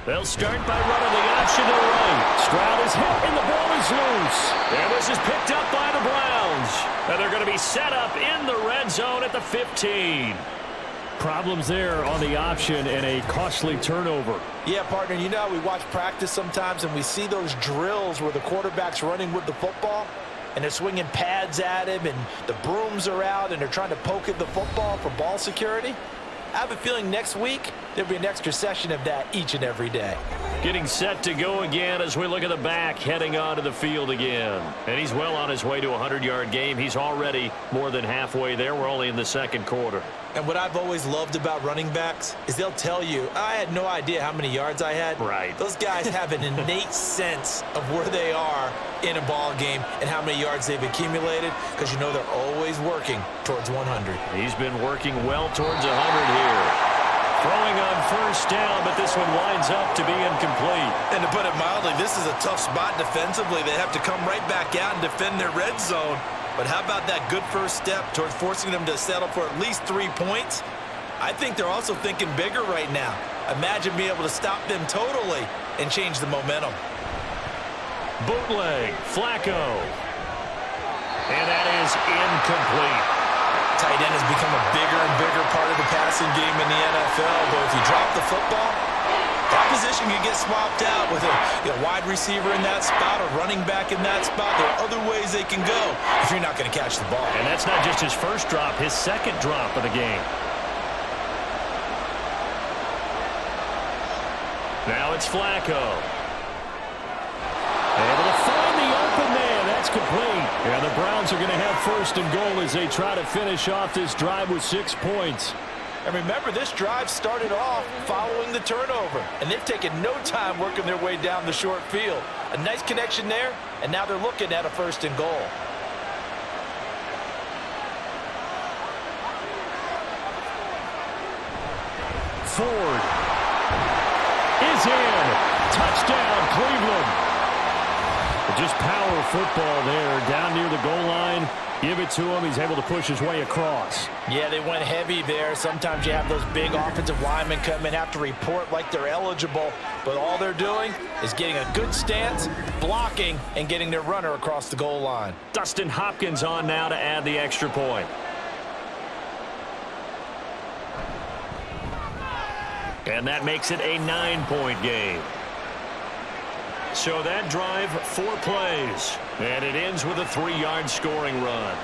S4: They'll start by running the option to the right. Stroud is hit, and the ball is loose. And this is picked up by the Browns. And they're going to be set up in the red zone at the 15.
S2: Problems there on the option and a costly turnover.
S3: Yeah, partner, you know, we watch practice sometimes and we see those drills where the quarterback's running with the football and they're swinging pads at him and the brooms are out and they're trying to poke at the football for ball security. I have a feeling next week there'll be an extra session of that each and every day.
S4: Getting set to go again as we look at the back heading onto the field again. And he's well on his way to a 100-yard game. He's already more than halfway there. We're only in the second quarter.
S3: And what I've always loved about running backs is they'll tell you, I had no idea how many yards I had.
S4: Right.
S3: Those guys have an innate sense of where they are in a ball game and how many yards they've accumulated because you know they're always working towards 100.
S4: He's been working well towards 100 here. Throwing on first down, but this one winds up to be incomplete.
S5: And to put it mildly, this is a tough spot defensively. They have to come right back out and defend their red zone. But how about that good first step towards forcing them to settle for at least 3 points? I think they're also thinking bigger right now. Imagine being able to stop them totally and change the momentum.
S4: Bootleg, Flacco. And that is incomplete.
S3: Tight end has become a bigger and bigger part of the passing game in the NFL, but if you drop the football, that position can get swapped out with a wide receiver in that spot, a running back in that spot. There are other ways they can go if you're not going to catch the ball.
S4: And that's not just his first drop, his second drop of the game. Now it's Flacco. Able to find the open man. That's complete. And the Browns are going to have first and goal as they try to finish off this drive with 6 points.
S3: And remember, this drive started off following the turnover, and they've taken no time working their way down the short field. A nice connection there, and now they're looking at a first and goal.
S2: Ford is in. Touchdown, Cleveland. Just power football there down near the goal line. Give it to him. He's able to push his way across.
S3: Yeah, they went heavy there. Sometimes you have those big offensive linemen come in, have to report like they're eligible, but all they're doing is getting a good stance, blocking, and getting their runner across the goal line.
S4: Dustin Hopkins on now to add the extra point. And that makes it a 9-point game. So that drive, 4 plays. And it ends with a 3-yard scoring run.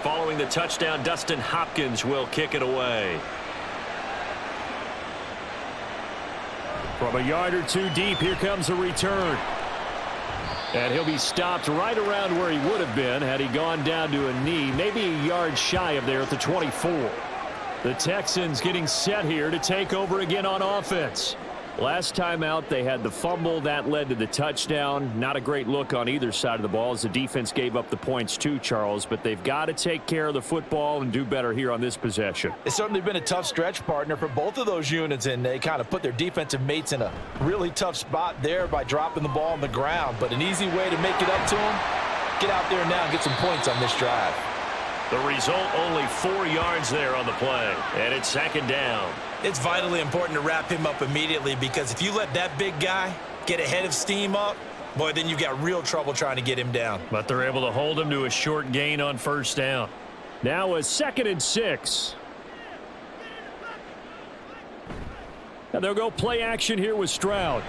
S4: Following the touchdown, Dustin Hopkins will kick it away.
S2: From a yard or two deep, here comes a return. And he'll be stopped right around where he would have been had he gone down to a knee, maybe a yard shy of there at the 24. The Texans getting set here to take over again on offense. Last time out, they had the fumble. That led to the touchdown. Not a great look on either side of the ball as the defense gave up the points too, Charles. But they've got to take care of the football and do better here on this possession.
S3: It's certainly been a tough stretch, partner, for both of those units, and they kind of put their defensive mates in a really tough spot there by dropping the ball on the ground. But an easy way to make it up to them, get out there now and get some points on this drive.
S4: The result, only 4 yards there on the play. And it's second down.
S3: It's vitally important to wrap him up immediately because if you let that big guy get a head of steam up, boy, then you've got real trouble trying to get him down.
S4: But they're able to hold him to a short gain on first down.
S2: Now a 2nd and 6. And they'll go play action here with Stroud.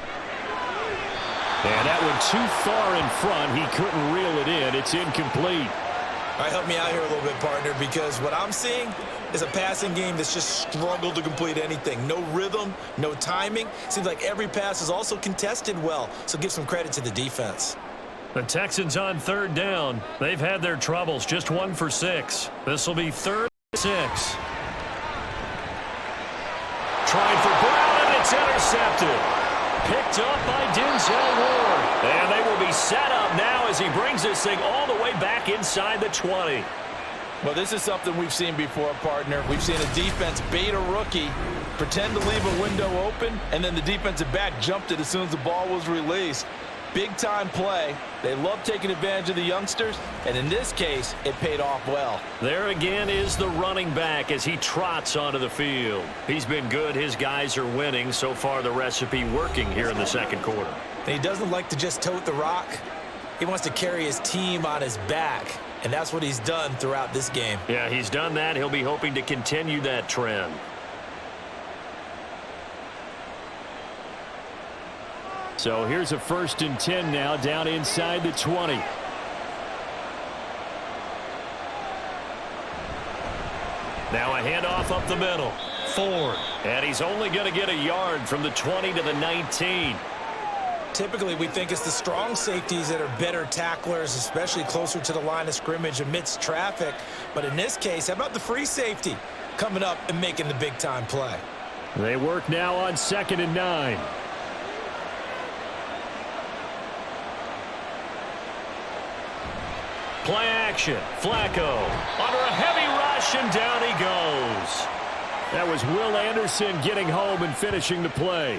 S2: And that one too far in front. He couldn't reel it in. It's incomplete.
S3: All right, help me out here a little bit, partner, because what I'm seeing is a passing game that's just struggled to complete anything. No rhythm, no timing. Seems like every pass is also contested well, so give some credit to the defense.
S4: The Texans on third down. They've had their troubles, just 1 for 6. This will be 3rd and 6. Tried for Brown, and it's intercepted. Picked up by Denzel Ward. And they will be set up now as he brings this thing all the way back inside the 20.
S5: Well, this is something we've seen before, partner. We've seen a defense bait a rookie, pretend to leave a window open, and then the defensive back jumped it as soon as the ball was released. Big-time play. They love taking advantage of the youngsters, and in this case, it paid off well.
S4: There again is the running back as he trots onto the field. He's been good. His guys are winning. So far, the recipe working here in the second quarter.
S3: And he doesn't like to just tote the rock. He wants to carry his team on his back, and that's what he's done throughout this game.
S4: Yeah, he's done that. He'll be hoping to continue that trend.
S2: So here's a 1st and 10 now down inside the 20.
S4: Now a handoff up the middle. Ford. And he's only going to get a yard from the 20 to the 19.
S3: Typically, we think it's the strong safeties that are better tacklers, especially closer to the line of scrimmage amidst traffic. But in this case, how about the free safety coming up and making the big-time play?
S2: They work now on 2nd and 9.
S4: Play action. Flacco under a heavy rush, and down he goes.
S2: That was Will Anderson getting home and finishing the play.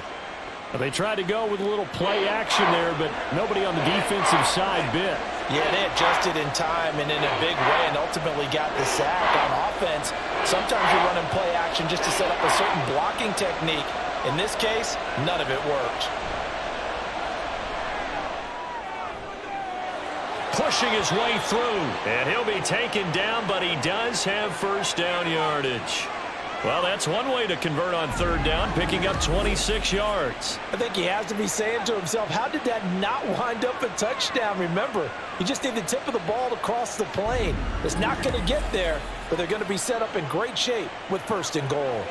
S2: They tried to go with a little play action there, but nobody on the defensive side bit.
S3: Yeah, they adjusted in time and in a big way and ultimately got the sack. On offense, sometimes you're running play action just to set up a certain blocking technique. In this case, none of it worked.
S4: Pushing his way through, and he'll be taken down, but he does have 1st down yardage. Well, that's one way to convert on 3rd down, picking up 26 yards.
S3: I think he has to be saying to himself, how did that not wind up a touchdown? Remember, you just need the tip of the ball to cross the plane. It's not going to get there, but they're going to be set up in great shape with 1st and goal.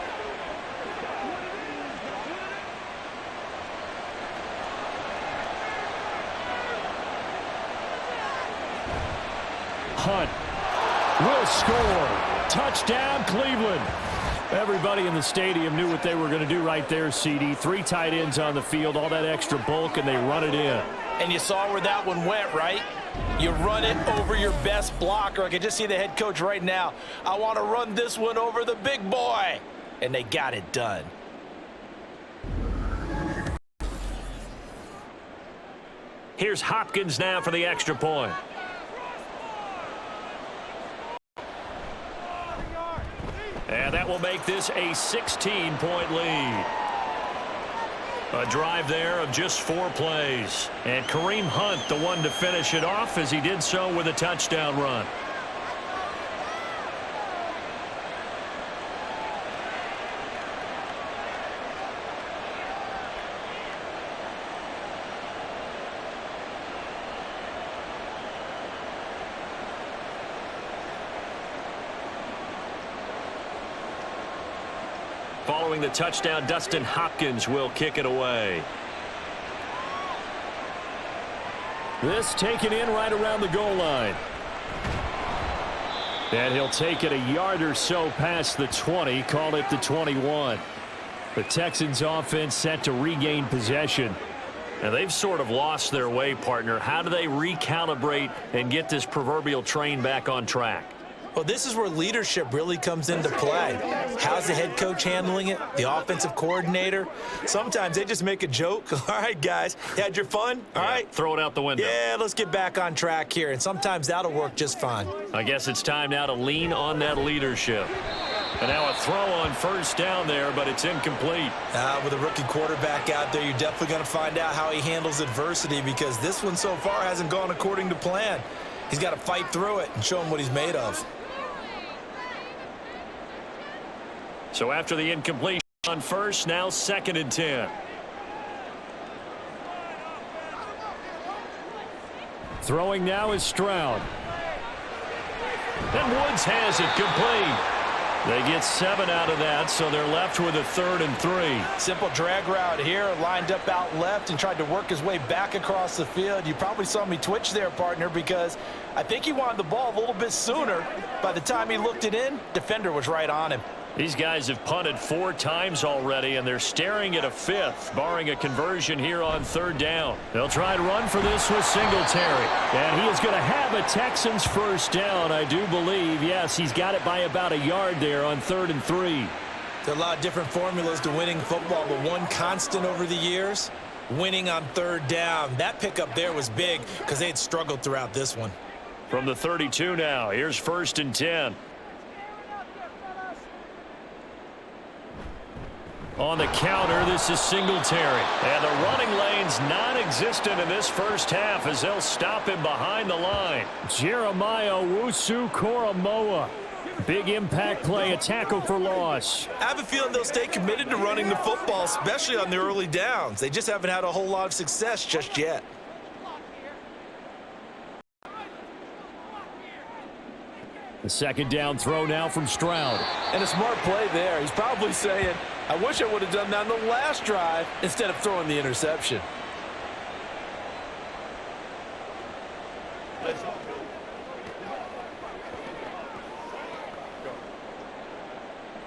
S2: Hunt will score. Touchdown, Cleveland. Everybody in the stadium knew what they were going to do right there, CD. 3 tight ends on the field, all that extra bulk, and they run it in.
S3: And you saw where that one went, right? You run it over your best blocker. I can just see the head coach right now. I want to run this one over the big boy. And they got it done.
S4: Here's Hopkins now for the extra point. And that will make this a 16-point lead. A drive there of just 4 plays. And Kareem Hunt, the one to finish it off, as he did so with a touchdown run. Following the touchdown, Dustin Hopkins will kick it away.
S2: This taken in right around the goal line. And he'll take it a yard or so past the 20, call it the 21. The Texans offense set to regain possession.
S4: And they've sort of lost their way, partner. How do they recalibrate and get this proverbial train back on track?
S3: Well, this is where leadership really comes into play. How's the head coach handling it? The offensive coordinator? Sometimes they just make a joke. All right, guys, you had your fun? All right.
S4: Throw it out the window.
S3: Yeah, let's get back on track here. And sometimes that'll work just fine.
S4: I guess it's time now to lean on that leadership. And now a throw on 1st down there, but it's incomplete.
S3: With a rookie quarterback out there, you're definitely going to find out how he handles adversity, because this one so far hasn't gone according to plan. He's got to fight through it and show him what he's made of.
S4: So after the incompletion, on first, now 2nd and 10. Throwing now is Stroud. And Woods has it complete. They get 7 out of that, so they're left with a 3rd and 3.
S3: Simple drag route here, lined up out left and tried to work his way back across the field. You probably saw me twitch there, partner, because I think he wanted the ball a little bit sooner. By the time he looked it in, defender was right on him.
S4: These guys have punted 4 times already, and they're staring at a 5th, barring a conversion here on 3rd down. They'll try to run for this with Singletary. And he is going to have a Texans 1st down, I do believe. Yes, he's got it by about a yard there on 3rd and 3.
S3: There are a lot of different formulas to winning football, but one constant over the years, winning on 3rd down. That pickup there was big because they had struggled throughout this one.
S4: From the 32 now, here's 1st and 10. On the counter, this is Singletary. And the running lane's non-existent in this first half as they'll stop him behind the line. Jeremiah Owusu-Koramoah. Big impact play, a tackle for loss.
S3: I have a feeling they'll stay committed to running the football, especially on the early downs. They just haven't had a whole lot of success just yet.
S2: The 2nd down throw now from Stroud.
S5: And a smart play there. He's probably saying, I wish I would have done that on the last drive instead of throwing the interception.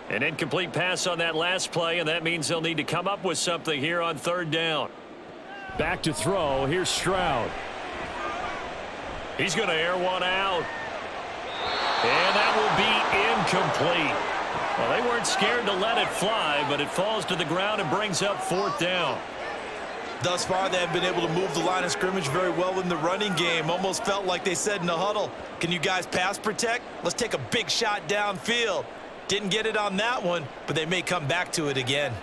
S4: An incomplete pass on that last play, and that means they'll need to come up with something here on 3rd down.
S2: Back to throw. Here's Stroud.
S4: He's going to air one out. And that will be incomplete. Well, they weren't scared to let it fly, but it falls to the ground and brings up 4th down.
S3: Thus far, they have been able to move the line of scrimmage very well in the running game. Almost felt like they said in the huddle, can you guys pass protect? Let's take a big shot downfield. Didn't get it on that one, but they may come back to it again.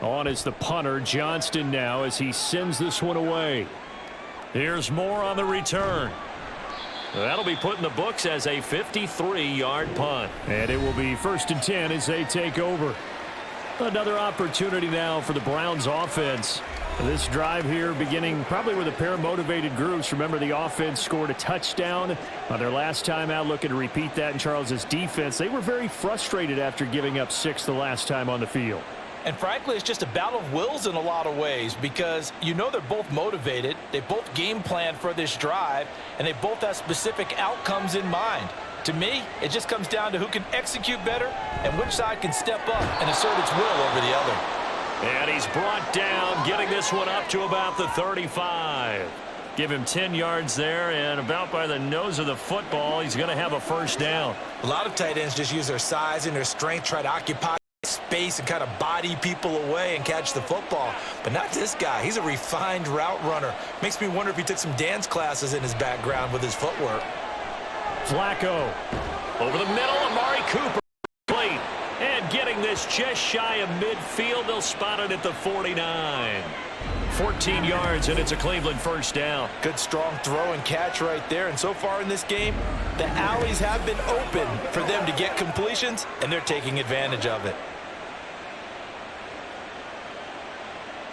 S2: On is the punter, Johnston, now as he sends this one away.
S4: Here's Moore on the return. That'll be put in the books as a 53-yard punt.
S2: And it will be 1st and 10 as they take over. Another opportunity now for the Browns offense. This drive here beginning probably with a pair of motivated groups. Remember, the offense scored a touchdown on their last time out, looking to repeat that in Charles's defense. They were very frustrated after giving up 6 the last time on the field.
S3: And frankly, it's just a battle of wills in a lot of ways because you know they're both motivated. They both game plan for this drive, and they both have specific outcomes in mind. To me, it just comes down to who can execute better and which side can step up and assert its will over the other.
S4: And he's brought down, getting this one up to about the 35. Give him 10 yards there, and about by the nose of the football, he's going to have a 1st down.
S3: A lot of tight ends just use their size and their strength, try to occupy space and kind of body people away and catch the football. But not this guy. He's a refined route runner. Makes me wonder if he took some dance classes in his background with his footwork.
S4: Flacco over the middle, Amari Cooper plate. And getting this just shy of midfield, they'll spot it at the 49. 14 yards, and it's a Cleveland 1st down.
S3: Good strong throw and catch right there. And so far in this game, the alleys have been open for them to get completions, and they're taking advantage of it.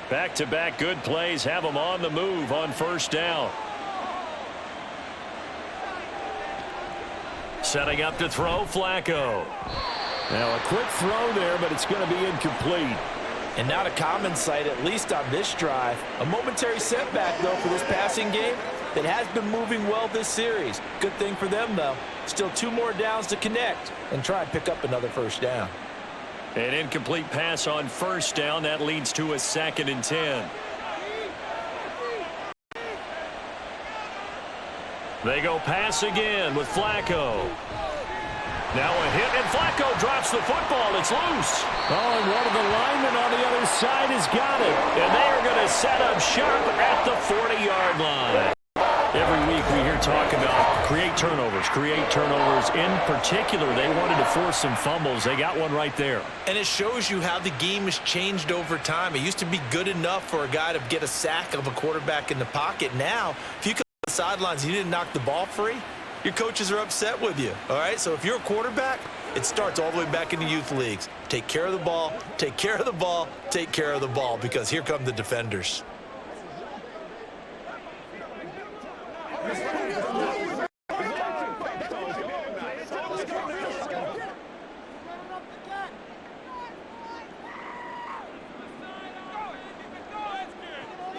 S4: Back-to-back good plays have them on the move on 1st down. Setting up to throw, Flacco.
S2: Now a quick throw there, but it's going to be incomplete.
S3: And not a common sight, at least on this drive. A momentary setback, though, for this passing game that has been moving well this series. Good thing for them, though. Still 2 more downs to connect and try and pick up another 1st down.
S4: An incomplete pass on 1st down. That leads to a 2nd and 10. They go pass again with Flacco. Now a hit, and Flacco drops the football. It's loose.
S2: Oh, and one of the linemen on the other side has got it.
S4: And they are going to set up shop at the 40-yard line. Every week we hear talk about create turnovers. In particular, they wanted to force some fumbles. They got one right there.
S3: And it shows you how the game has changed over time. It used to be good enough for a guy to get a sack of a quarterback in the pocket. Now, if you come to the sidelines and you didn't knock the ball free, your coaches are upset with you, all right? So if you're a quarterback, It starts all the way back in the youth leagues. Take care of the ball, take care of the ball, take care of the ball, because here come the defenders.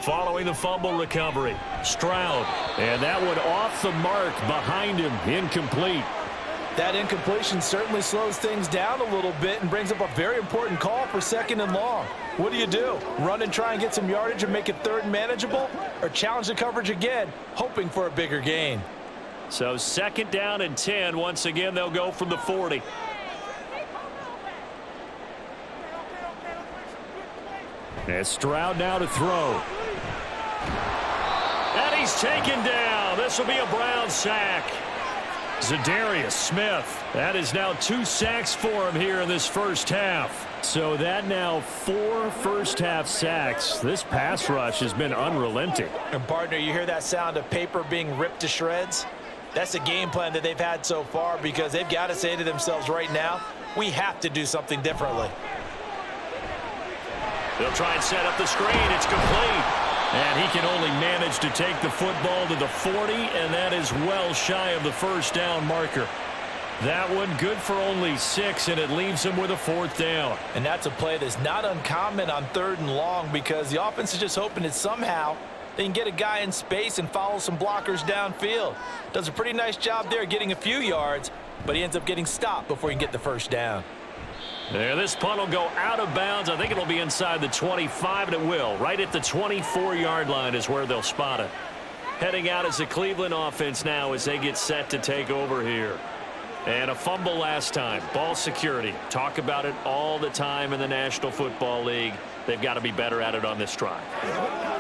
S2: Following the fumble recovery, Stroud. And that one off the mark behind him, incomplete.
S5: That incompletion certainly slows things down a little bit and brings up a very important call for 2nd and long. What do? Run and try and get some yardage and make it 3rd and manageable? Or challenge the coverage again, hoping for a bigger gain?
S2: So 2nd down and 10. Once again, they'll go from the 40. And Stroud now to throw. And he's taken down. This will be a Brown sack. Zadarius Smith. That is now 2 sacks for him here in this first half. So that now 4 first-half sacks. This pass rush has been unrelenting.
S3: And, partner, you hear that sound of paper being ripped to shreds? That's the game plan that they've had so far, because they've got to say to themselves right now, we have to do something differently.
S2: They'll try and set up the screen. It's complete. And he can only manage to take the football to the 40, and that is well shy of the first down marker. That one good for only 6, and it leaves him with a 4th down.
S3: And that's a play that's not uncommon on 3rd and long, because the offense is just hoping that somehow they can get a guy in space and follow some blockers downfield. Does a pretty nice job there getting a few yards, but he ends up getting stopped before he can get the first down.
S2: There, this punt will go out of bounds. I think it'll be inside the 25, and it will. Right at the 24-yard line is where they'll spot it. Heading out is the Cleveland offense now as they get set to take over here. And a fumble last time. Ball security. Talk about it all the time in the National Football League. They've got to be better at it on this drive.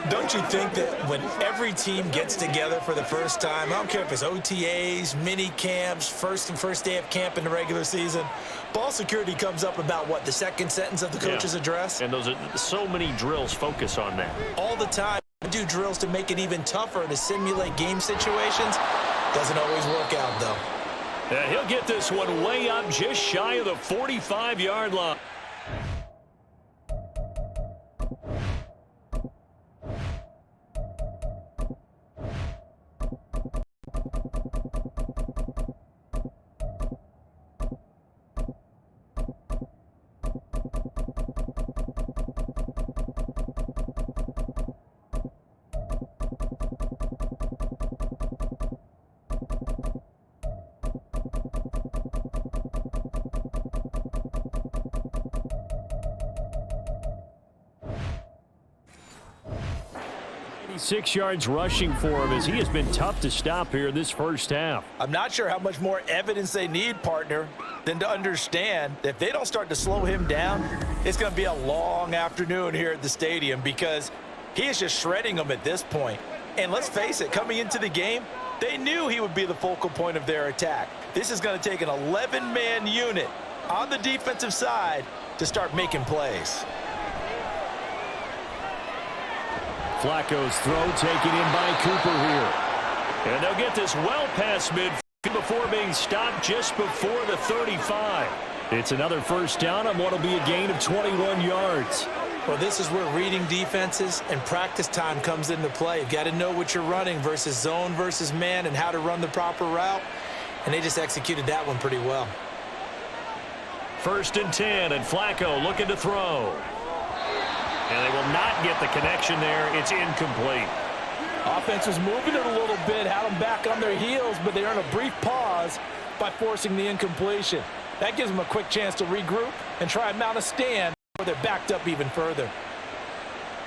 S3: Don't you think that when every team gets together for the first time, I don't care if it's OTAs, mini camps, first day of camp in the regular season, ball security comes up about what, the 2nd sentence of the coach's address?
S2: And those are so many drills focus on that.
S3: All the time. Do drills to make it even tougher to simulate game situations. Doesn't always work out, though.
S2: He'll get this one way up just shy of the 45-yard line. Six yards rushing for him as he has been tough to stop here this first half.
S3: I'm not sure how much more evidence they need, partner, than to understand that if they don't start to slow him down, it's going to be a long afternoon here at the stadium, because he is just shredding them at this point. And let's face it, coming into the game, they knew he would be the focal point of their attack. This is going to take an 11-man unit on the defensive side to start making plays.
S2: Flacco's throw taken in by Cooper here. And they'll get this well past midfield before being stopped just before the 35. It's another first down on what will be a gain of 21 yards.
S3: Well, this is where reading defenses and practice time comes into play. You've got to know what you're running versus zone versus man and how to run the proper route. And they just executed that one pretty well.
S2: 1st and 10, and Flacco looking to throw. And they will not get the connection there. It's incomplete.
S5: Offense was moving it a little bit, had them back on their heels, but they earn a brief pause by forcing the incompletion. That gives them a quick chance to regroup and try and mount a stand before they're backed up even further.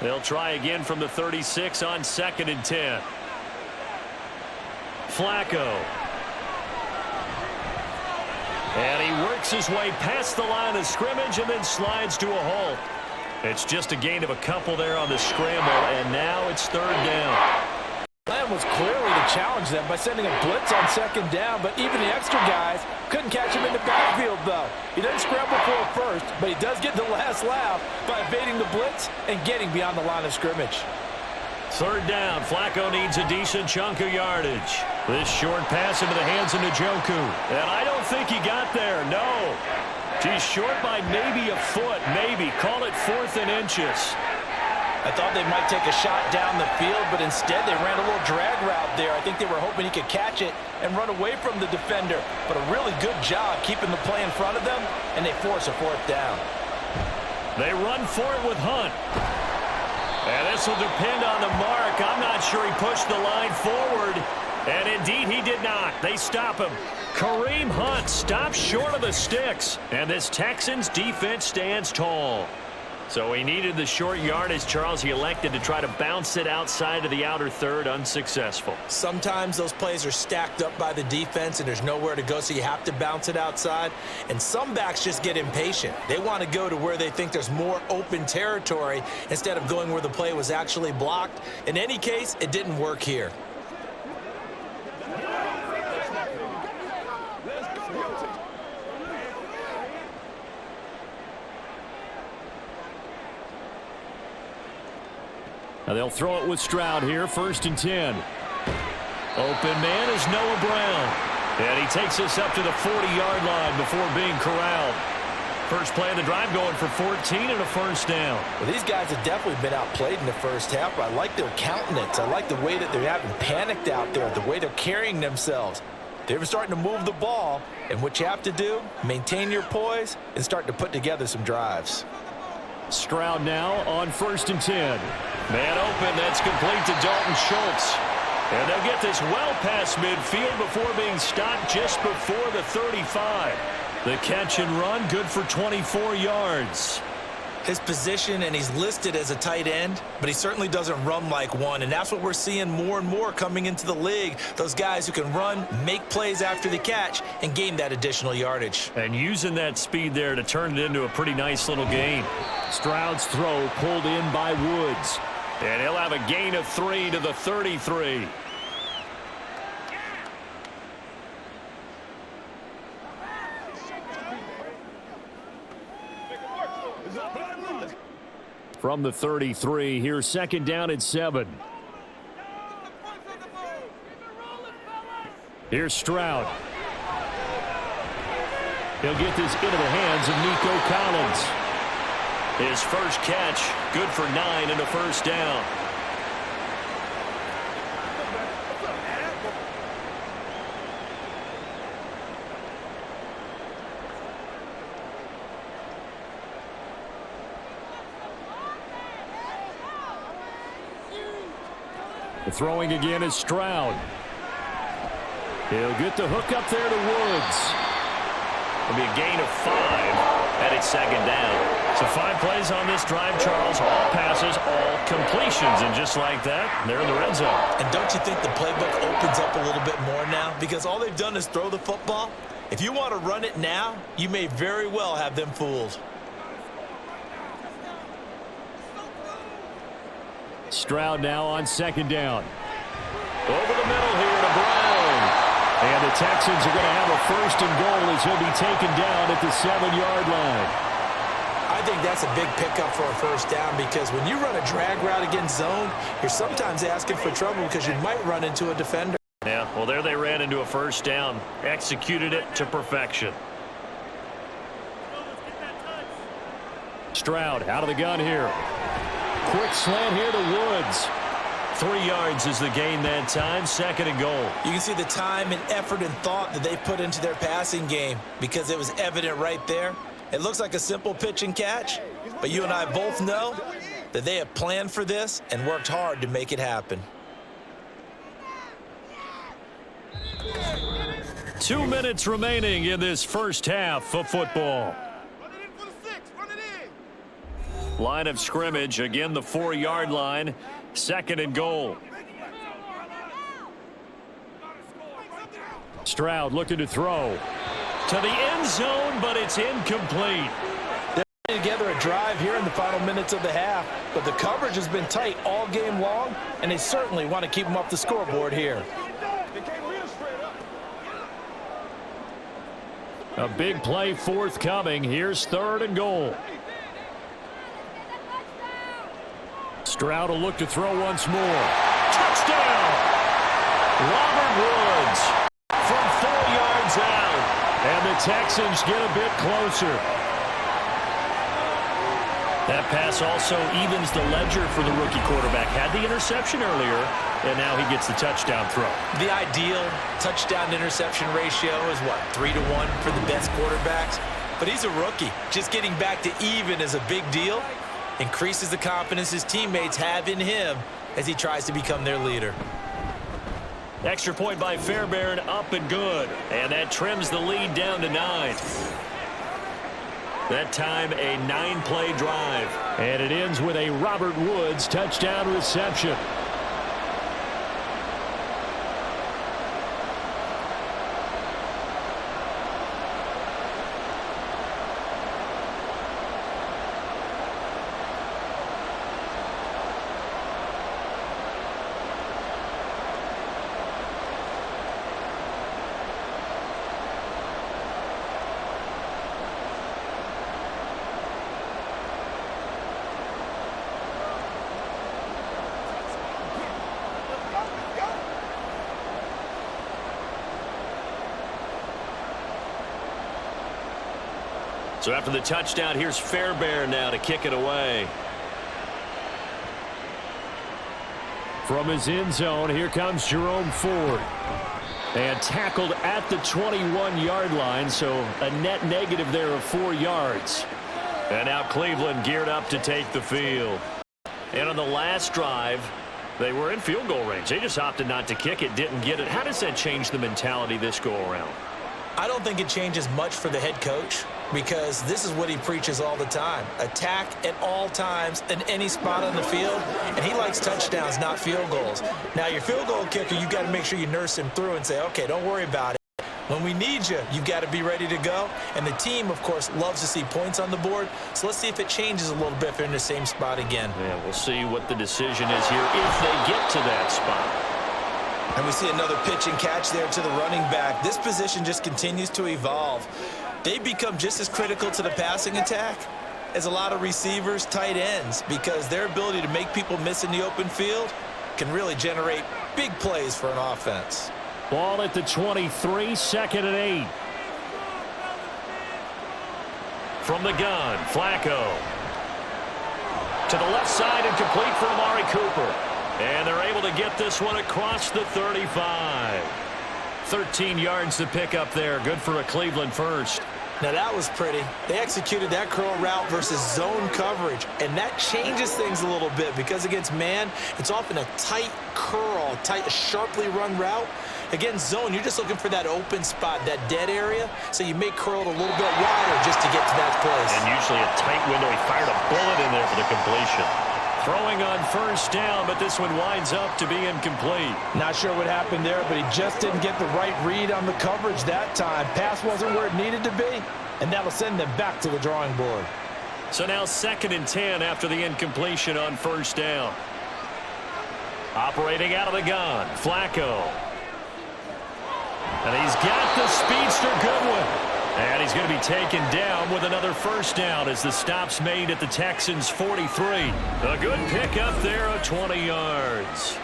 S2: They'll try again from the 36 on 2nd and 10. Flacco. And he works his way past the line of scrimmage and then slides to a halt. It's just a gain of a couple there on the scramble, and now it's 3rd down.
S5: The plan was clearly to challenge them by sending a blitz on 2nd down, but even the extra guys couldn't catch him in the backfield, though. He doesn't scramble for a first, but he does get the last laugh by evading the blitz and getting beyond the line of scrimmage.
S4: Third down. Flacco needs a decent chunk of yardage. This short pass into the hands of Njoku. And I don't think he got there. No. He's short by maybe a foot. Maybe. Call it 4th and inches.
S3: I thought they might take a shot down the field, but instead they ran a little drag route there. I think they were hoping he could catch it and run away from the defender. But a really good job keeping the play in front of them, and they force a 4th down.
S4: They run for it with Hunt. And this will depend on the mark. I'm not sure he pushed the line forward. And indeed, he did not. They stop him. Kareem Hunt stops short of the sticks. And this Texans defense stands tall. So he needed the short yardage, Charles. He elected to try to bounce it outside of the outer third, unsuccessful.
S3: Sometimes those plays are stacked up by the defense and there's nowhere to go, so you have to bounce it outside. And some backs just get impatient. They want to go to where they think there's more open territory instead of going where the play was actually blocked. In any case, it didn't work here.
S2: Now they'll throw it with Stroud here, 1st and 10. Open man is Noah Brown. And he takes us up to the 40-yard line before being corralled. First play of the drive going for 14 and a 1st down.
S3: Well, these guys have definitely been outplayed in the first half, but I like their countenance. I like the way that they're having panicked out there, the way they're carrying themselves. They're starting to move the ball, and what you have to do, maintain your poise and start to put together some drives.
S2: Stroud now on 1st and 10.
S4: Man open, that's complete to Dalton Schultz. And they'll get this well past midfield before being stopped just before the 35. The catch and run, good for 24 yards.
S3: His position, and he's listed as a tight end, but he certainly doesn't run like one, and that's what we're seeing more and more coming into the league. Those guys who can run, make plays after the catch, and gain that additional yardage.
S4: And using that speed there to turn it into a pretty nice little gain.
S2: Stroud's throw pulled in by Woods.
S4: And he'll have a gain of 3 to the 33.
S2: From the 33, here's 2nd down and 7. Here's Stroud. He'll get this into the hands of Nico Collins.
S4: His first catch, good for 9 and a 1st down.
S2: Throwing again is Stroud. He'll get the hook up there to Woods.
S4: It'll be a gain of 5, and it's 2nd down. So 5 plays on this drive, Charles. All passes, all completions, and just like that, they're in the red zone.
S3: And don't you think the playbook opens up a little bit more now? Because all they've done is throw the football. If you want to run it now, you may very well have them fooled.
S2: Stroud now on 2nd down.
S4: Over the middle here to Brown.
S2: And the Texans are going to have a 1st and goal as he'll be taken down at the 7-yard line.
S3: I think that's a big pickup for a 1st down because when you run a drag route against zone, you're sometimes asking for trouble because you might run into a defender.
S4: Yeah, well, there they ran into a 1st down. Executed it to perfection.
S2: Stroud out of the gun here. Quick slant here to Woods.
S4: 3 yards is the gain that time. 2nd and goal.
S3: You can see the time and effort and thought that they put into their passing game because it was evident right there. It looks like a simple pitch and catch, but you and I both know that they have planned for this and worked hard to make it happen.
S2: 2 minutes remaining in this first half of football.
S4: Line of scrimmage, again the 4-yard line. 2nd and goal.
S2: Stroud looking to throw.
S4: To the end zone, but it's incomplete.
S3: They're putting together a drive here in the final minutes of the half, but the coverage has been tight all game long, and they certainly want to keep them off the scoreboard here.
S2: A big play forthcoming. Here's 3rd and goal. Stroud will look to throw once more. Touchdown! Robert Woods from 4 yards out. And the Texans get a bit closer.
S4: That pass also evens the ledger for the rookie quarterback. Had the interception earlier, and now he gets the touchdown throw.
S3: The ideal touchdown-interception ratio is, what, 3-1 for the best quarterbacks? But he's a rookie. Just getting back to even is a big deal. Increases the confidence his teammates have in him as he tries to become their leader.
S4: Extra point by Fairbairn, up and good. And that trims the lead down to 9. That time, a 9-play drive.
S2: And it ends with a Robert Woods touchdown reception.
S4: So after the touchdown, here's Fairbairn now to kick it away.
S2: From his end zone, here comes Jerome Ford. And tackled at the 21-yard line, so a net negative there of 4 yards.
S4: And now Cleveland geared up to take the field. And on the last drive, they were in field goal range. They just opted not to kick it, didn't get it. How does that change the mentality this go-around?
S3: I don't think it changes much for the head coach because this is what he preaches all the time. Attack at all times in any spot on the field, and he likes touchdowns, not field goals. Now, your field goal kicker, you've got to make sure you nurse him through and say, okay, don't worry about it. When we need you, you've got to be ready to go. And the team, of course, loves to see points on the board. So let's see if it changes a little bit if they're in the same spot again.
S4: Yeah, we'll see what the decision is here if they get to that spot.
S3: And we see another pitch and catch there to the running back. This position just continues to evolve. They've become just as critical to the passing attack as a lot of receivers, tight ends, because their ability to make people miss in the open field can really generate big plays for an offense.
S2: Ball at the 23, 2nd and 8.
S4: From the gun, Flacco. To the left side and complete for Amari Cooper. And they're able to get this one across the 35. 13 yards to pick up there. Good for a Cleveland first.
S3: Now that was pretty. They executed that curl route versus zone coverage, and that changes things a little bit because against man, it's often a tight curl, tight, sharply run route. Against zone, you're just looking for that open spot, that dead area, so you may curl it a little bit wider just to get to that place.
S4: And usually a tight window. He fired a bullet in there for the completion. Throwing on first down, but this one winds up to be incomplete.
S5: Not sure what happened there, but he just didn't get the right read on the coverage that time. Pass wasn't where it needed to be, and that'll send them back to the drawing board.
S4: So now 2nd and 10 after the incompletion on first down. Operating out of the gun, Flacco. And he's got the speedster Goodwin. And he's going to be taken down with another first down as the stop's made at the Texans' 43. A good pickup there of 20 yards.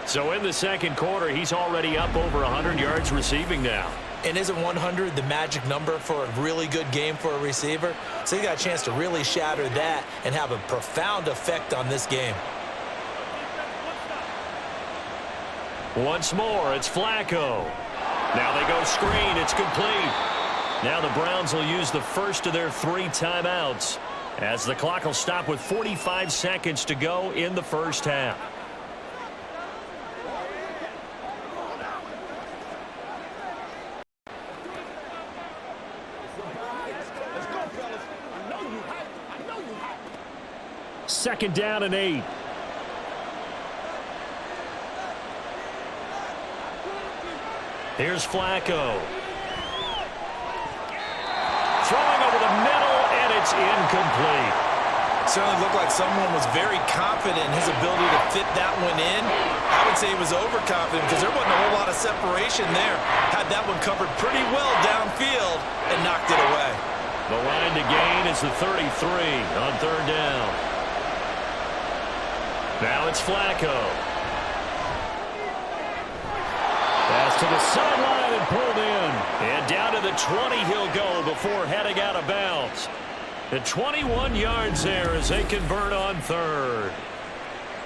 S4: So in the second quarter, he's already up over 100 yards receiving now.
S3: And isn't 100 the magic number for a really good game for a receiver? So he got a chance to really shatter that and have a profound effect on this game.
S4: Once more, it's Flacco. Now they go screen. It's complete. Now the Browns will use the first of their 3 timeouts as the clock will stop with 45 seconds to go in the first half.
S2: Second down and 8.
S4: Here's Flacco. Throwing over the middle, and it's incomplete.
S3: Certainly looked like someone was very confident in his ability to fit that one in. I would say he was overconfident because there wasn't a whole lot of separation there. Had that one covered pretty well downfield and knocked it away.
S4: The line to gain is the 33 on 3rd down. Now it's Flacco. Pass to the sideline and pulled in. And down to the 20 he'll go before heading out of bounds. At 21 yards there as they convert on third.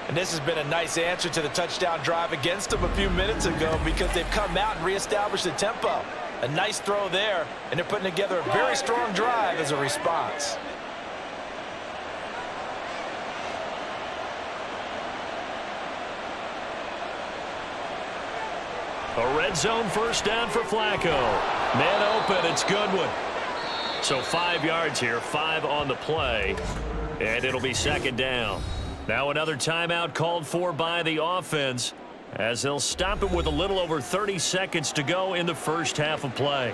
S3: And this has been a nice answer to the touchdown drive against them a few minutes ago because they've come out and reestablished the tempo. A nice throw there, and they're putting together a very strong drive as a response.
S4: A red zone first down for Flacco. Man open, it's Goodwin. So 5 yards here, 5 on the play, and it'll be second down. Now another timeout called for by the offense as they'll stop it with a little over 30 seconds to go in the first half of play.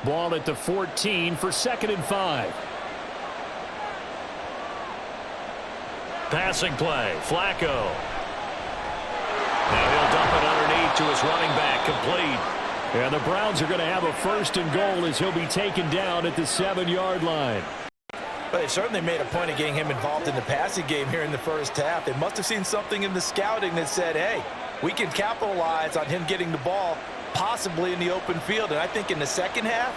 S4: Ball at the 14 for 2nd and 5. Passing play, Flacco. Now he'll dump it underneath to his running back, complete. And the Browns are going to have a 1st and goal as he'll be taken down at the 7-yard line.
S3: But they certainly made a point of getting him involved in the passing game here in the first half. They must have seen something in the scouting that said, hey, we can capitalize on him getting the ball possibly in the open field. And I think in the second half,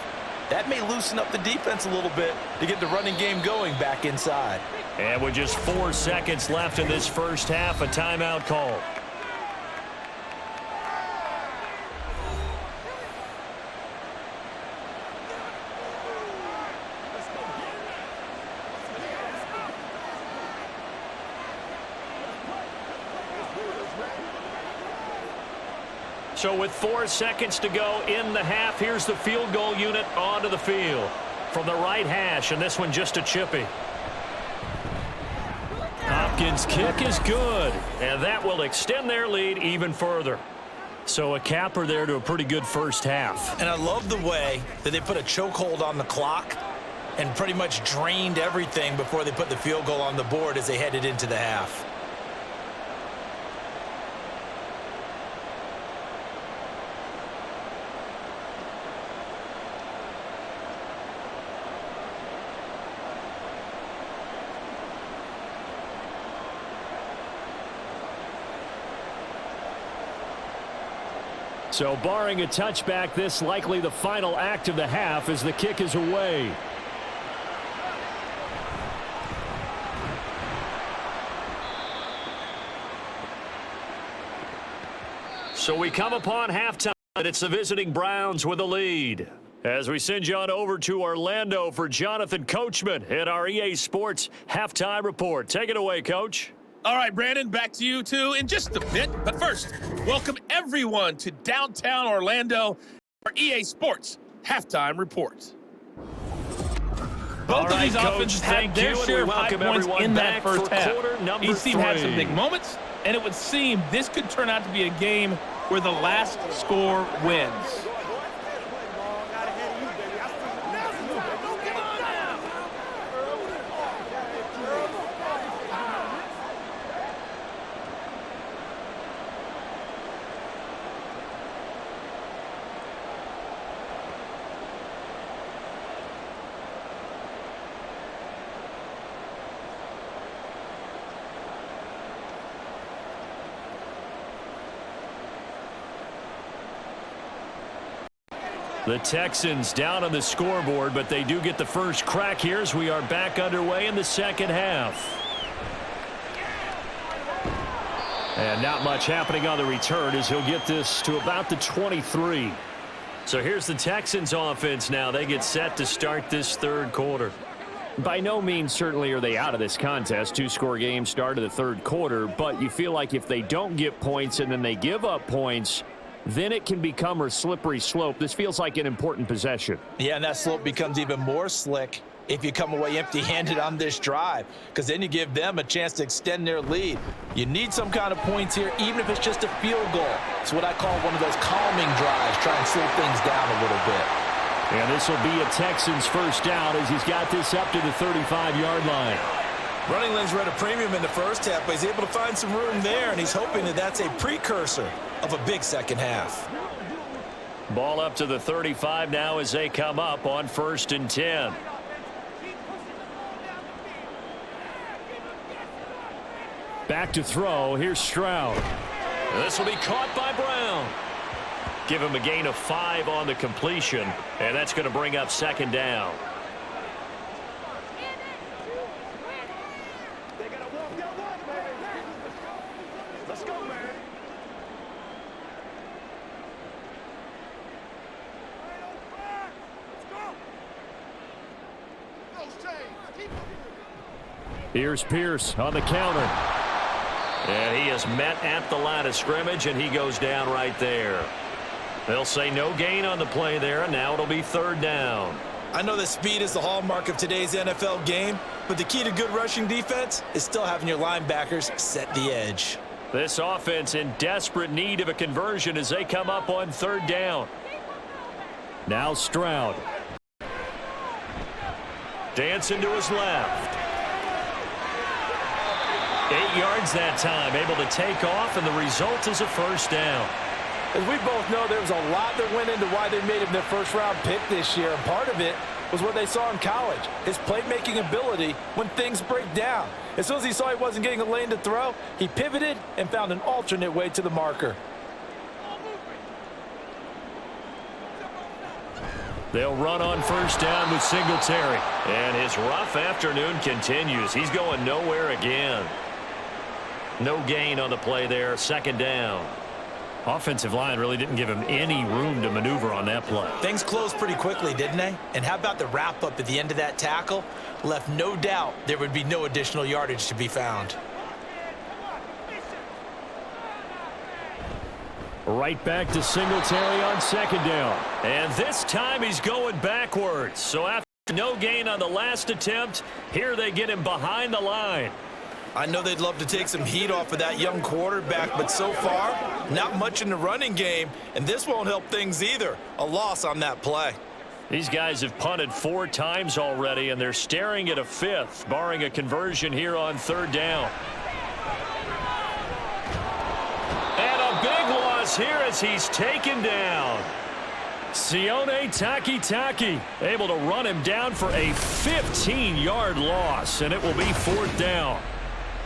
S3: that may loosen up the defense a little bit to get the running game going back inside.
S4: And with just 4 seconds left in this first half, a timeout call. So with 4 seconds to go in the half, here's the field goal unit onto the field from the right hash, and this one just a chippy. Hopkins' kick is good, and that will extend their lead even further. So a capper there to a pretty good first half.
S3: And I love the way that they put a chokehold on the clock and pretty much drained everything before they put the field goal on the board as they headed into the half.
S4: So barring a touchback, this likely the final act of the half as the kick is away. So we come upon halftime, and it's the visiting Browns with a lead. As we send you on over to Orlando for Jonathan Coachman at our EA Sports Halftime Report. Take it away, Coach.
S6: All right, Brandon, back to you two in just a bit. But first, welcome everyone to downtown Orlando for EA Sports Halftime Report. Both of these offenses had their share of high points in that first half. Each team had some big moments, and it would seem this could turn out to be a game where the last score wins.
S4: The Texans down on the scoreboard, but they do get the first crack here as we are back underway in the second half. And not much happening on the return as he'll get this to about the 23. So here's the Texans offense now. They get set to start this third quarter. By no means certainly are they out of this contest. 2-score game start of the third quarter, but you feel like if they don't get points and then they give up points, then it can become a slippery slope. This feels like an important possession.
S3: Yeah, and that slope becomes even more slick if you come away empty-handed on this drive, because then you give them a chance to extend their lead. You need some kind of points here, even if it's just a field goal. It's what I call one of those calming drives, try and slow things down a little bit.
S4: And this will be a Texans first down as he's got this up to the 35-yard line.
S3: Running lanes were at a premium in the first half, but he's able to find some room there, and he's hoping that that's a precursor of a big second half.
S4: Ball up to the 35 now as they come up on 1st and 10.
S2: Back to throw. Here's Stroud.
S4: This will be caught by Brown. Give him a gain of 5 on the completion, and that's going to bring up 2nd down.
S7: Let's go, man.
S2: Here's Pierce on the counter.
S4: And he is met at the line of scrimmage, and he goes down right there. They'll say no gain on the play there, and now it'll be 3rd down.
S3: I know that speed is the hallmark of today's NFL game, but the key to good rushing defense is still having your linebackers set the edge.
S4: This offense in desperate need of a conversion as they come up on 3rd down.
S2: Now Stroud.
S4: Dancing to his left. 8 yards that time, able to take off, and the result is a 1st down.
S5: As we both know, there was a lot that went into why they made him their first-round pick this year, and part of it was what they saw in college, his playmaking ability when things break down. As soon as he saw he wasn't getting a lane to throw, he pivoted and found an alternate way to the marker.
S4: They'll run on 1st down with Singletary. And his rough afternoon continues. He's going nowhere again. No gain on the play there, 2nd down.
S2: Offensive line really didn't give him any room to maneuver on that play.
S3: Things closed pretty quickly, didn't they? And how about the wrap-up at the end of that tackle? Left no doubt there would be no additional yardage to be found.
S2: Right back to Singletary on 2nd down.
S4: And this time he's going backwards. So after no gain on the last attempt, here they get him behind the line.
S3: I know they'd love to take some heat off of that young quarterback, but so far, not much in the running game, and this won't help things either. A loss on that play.
S4: These guys have punted 4 times already, and they're staring at a 5th, barring a conversion here on 3rd down. And a big loss here as he's taken down.
S2: Sione Takitaki able to run him down for a 15-yard loss, and it will be 4th down.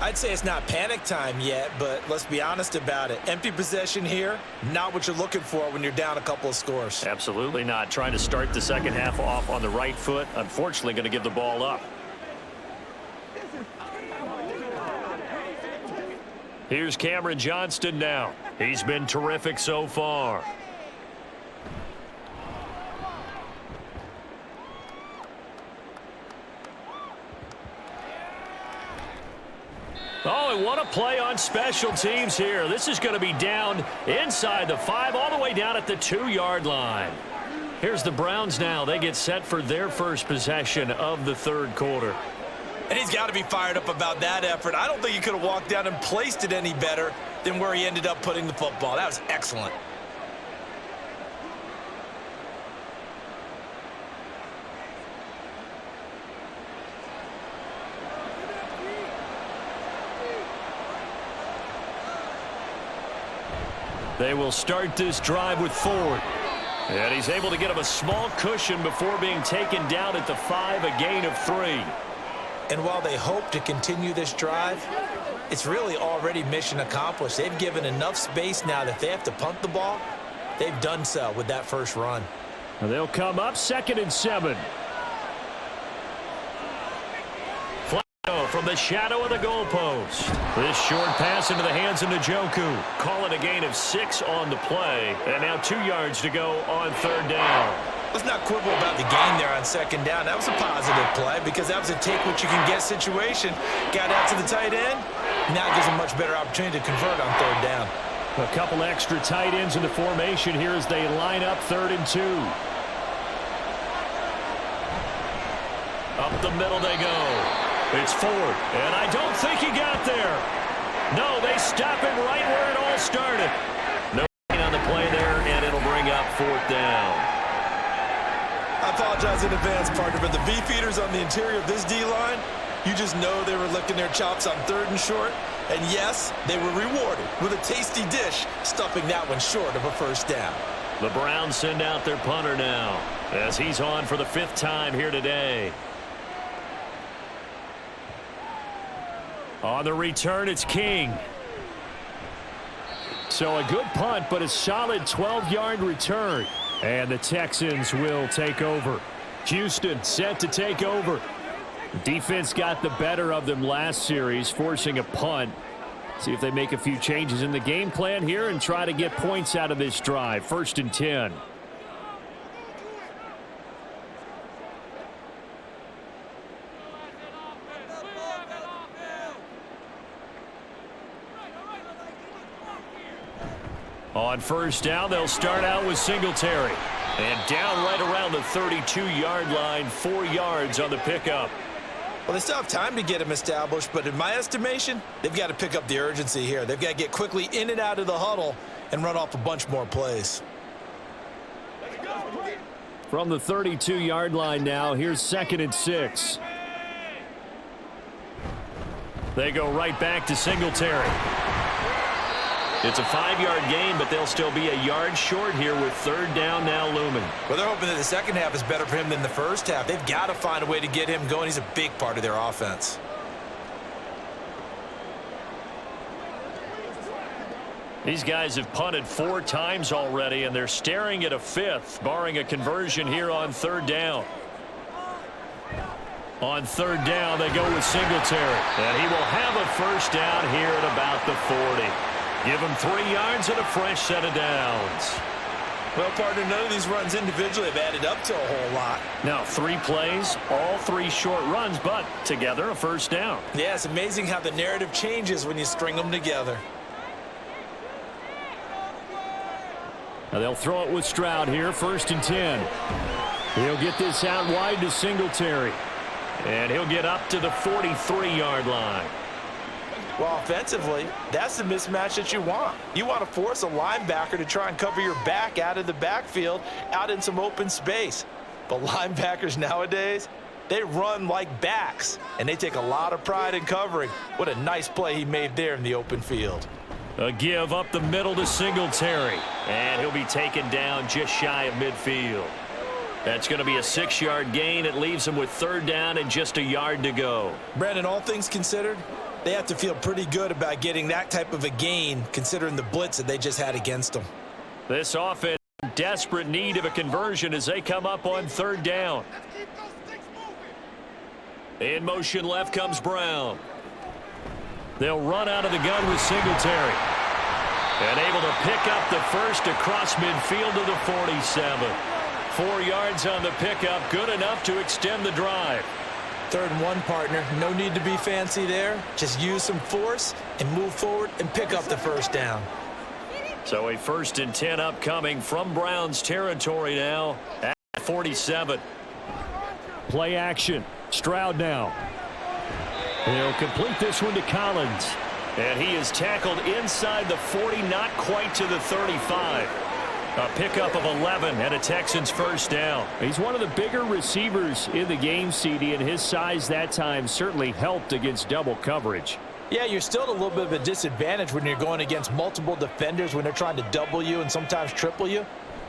S3: I'd say it's not panic time yet, but let's be honest about it. Empty possession here, not what you're looking for when you're down a couple of scores.
S4: Absolutely not. Trying to start the 2nd half off on the right foot. Unfortunately, going to give the ball up. Here's Cameron Johnston now. He's been terrific so far. Oh, and what a play on special teams here. This is going to be down inside the 5, all the way down at the 2-yard line. Here's the Browns now. They get set for their first possession of the 3rd quarter.
S3: And he's got to be fired up about that effort. I don't think he could have walked down and placed it any better than where he ended up putting the football. That was excellent.
S4: They will start this drive with Ford. And he's able to get him a small cushion before being taken down at the 5, a gain of 3.
S3: And while they hope to continue this drive, it's really already mission accomplished. They've given enough space now that if they have to punt the ball, they've done so with that first run.
S2: And they'll come up 2nd and 7.
S4: From the shadow of the goalpost. This short pass into the hands of Njoku. Call it a gain of 6 on the play. And now 2 yards to go on 3rd down.
S3: Let's not quibble about the gain there on 2nd down. That was a positive play because that was a take-what-you-can-get situation. Got out to the tight end. Now it gives them a much better opportunity to convert on 3rd down.
S2: A couple extra tight ends in the formation here as they line up 3rd and 2.
S4: Up the middle they go. It's Ford, and I don't think he got there. No, they stop him right where it all started. No gain on the play there, and it'll bring up 4th down.
S3: I apologize in advance, partner, but the beefeaters on the interior of this D-line, you just know they were licking their chops on 3rd and short. And yes, they were rewarded with a tasty dish, stuffing that one short of a 1st down.
S4: The Browns send out their punter now as he's on for the 5th time here today. On the return, it's King. So a good punt, but a solid 12-yard return. And the Texans will take over. Houston set to take over. Defense got the better of them last series, forcing a punt. See if they make a few changes in the game plan here and try to get points out of this drive. 1st and 10. On 1st down, they'll start out with Singletary. And down right around the 32-yard line, 4 yards on the pickup.
S3: Well, they still have time to get him established, but in my estimation, they've got to pick up the urgency here. They've got to get quickly in and out of the huddle and run off a bunch more plays.
S2: From the 32-yard line now, here's 2nd and 6.
S4: They go right back to Singletary. It's a 5-yard gain, but they'll still be a yard short here with 3rd down now looming.
S3: Well, they're hoping that the second half is better for him than the first half. They've got to find a way to get him going. He's a big part of their offense.
S4: These guys have punted 4 times already, and they're staring at a 5th, barring a conversion here on 3rd down. On 3rd down, they go with Singletary, and he will have a 1st down here at about the 40. Give him 3 yards and a fresh set of downs.
S3: Well, partner, none of these runs individually have added up to a whole lot.
S4: Now, 3 plays, all 3 short runs, but together a 1st down.
S3: Yeah, it's amazing how the narrative changes when you string them together.
S2: Now they'll throw it with Stroud here, 1st and 10. He'll get this out wide to Singletary.
S4: And he'll get up to the 43-yard line.
S3: Well, offensively, that's the mismatch that you want. You want to force a linebacker to try and cover your back out of the backfield, out in some open space. But linebackers nowadays, they run like backs, and they take a lot of pride in covering. What a nice play he made there in the open field.
S4: A give up the middle to Singletary. And he'll be taken down just shy of midfield. That's going to be a 6-yard gain. It leaves him with 3rd down and just a yard to go.
S3: Brandon, all things considered, they have to feel pretty good about getting that type of a gain, considering the blitz that they just had against them.
S4: This offense in desperate need of a conversion as they come up on 3rd down. In motion left comes Brown. They'll run out of the gun with Singletary. And able to pick up the 1st across midfield to the 47. 4 yards on the pickup, good enough to extend the drive.
S3: 3rd and 1, partner. No need to be fancy there. Just use some force and move forward and pick up the 1st down.
S4: So a 1st and 10 upcoming from Browns territory now at 47.
S2: Play action. Stroud now. He'll complete this one to Collins.
S4: And he is tackled inside the 40, not quite to the 35. A pickup of 11 and a Texans 1st down.
S2: He's one of the bigger receivers in the game, CD, and his size that time certainly helped against double coverage.
S3: Yeah, you're still at a little bit of a disadvantage when you're going against multiple defenders when they're trying to double you and sometimes triple you.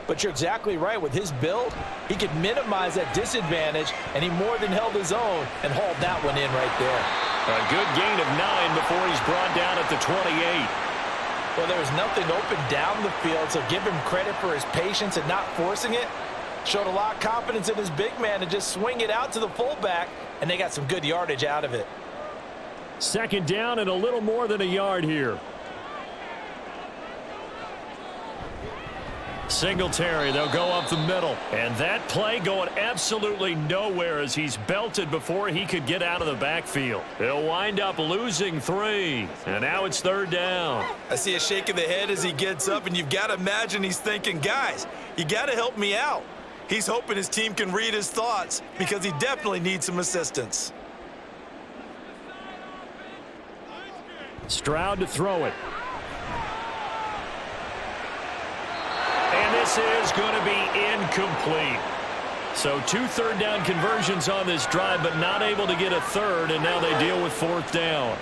S3: But you're exactly right. With his build, he could minimize that disadvantage, and he more than held his own and hauled that one in right there.
S4: A good gain of 9 before he's brought down at the 28.
S3: Well, there was nothing open down the field, so give him credit for his patience and not forcing it. Showed a lot of confidence in his big man to just swing it out to the fullback, and they got some good yardage out of it.
S2: 2nd down and a little more than a yard here.
S4: Singletary, they'll go up the middle. And that play going absolutely nowhere as he's belted before he could get out of the backfield. He'll wind up losing 3. And now it's 3rd down.
S3: I see a shake of the head as he gets up, and you've got to imagine he's thinking, guys, you got to help me out. He's hoping his team can read his thoughts because he definitely needs some assistance.
S2: Stroud to throw it.
S4: And this is going to be incomplete. So 2 3rd down conversions on this drive, but not able to get a 3rd, and now they deal with 4th down.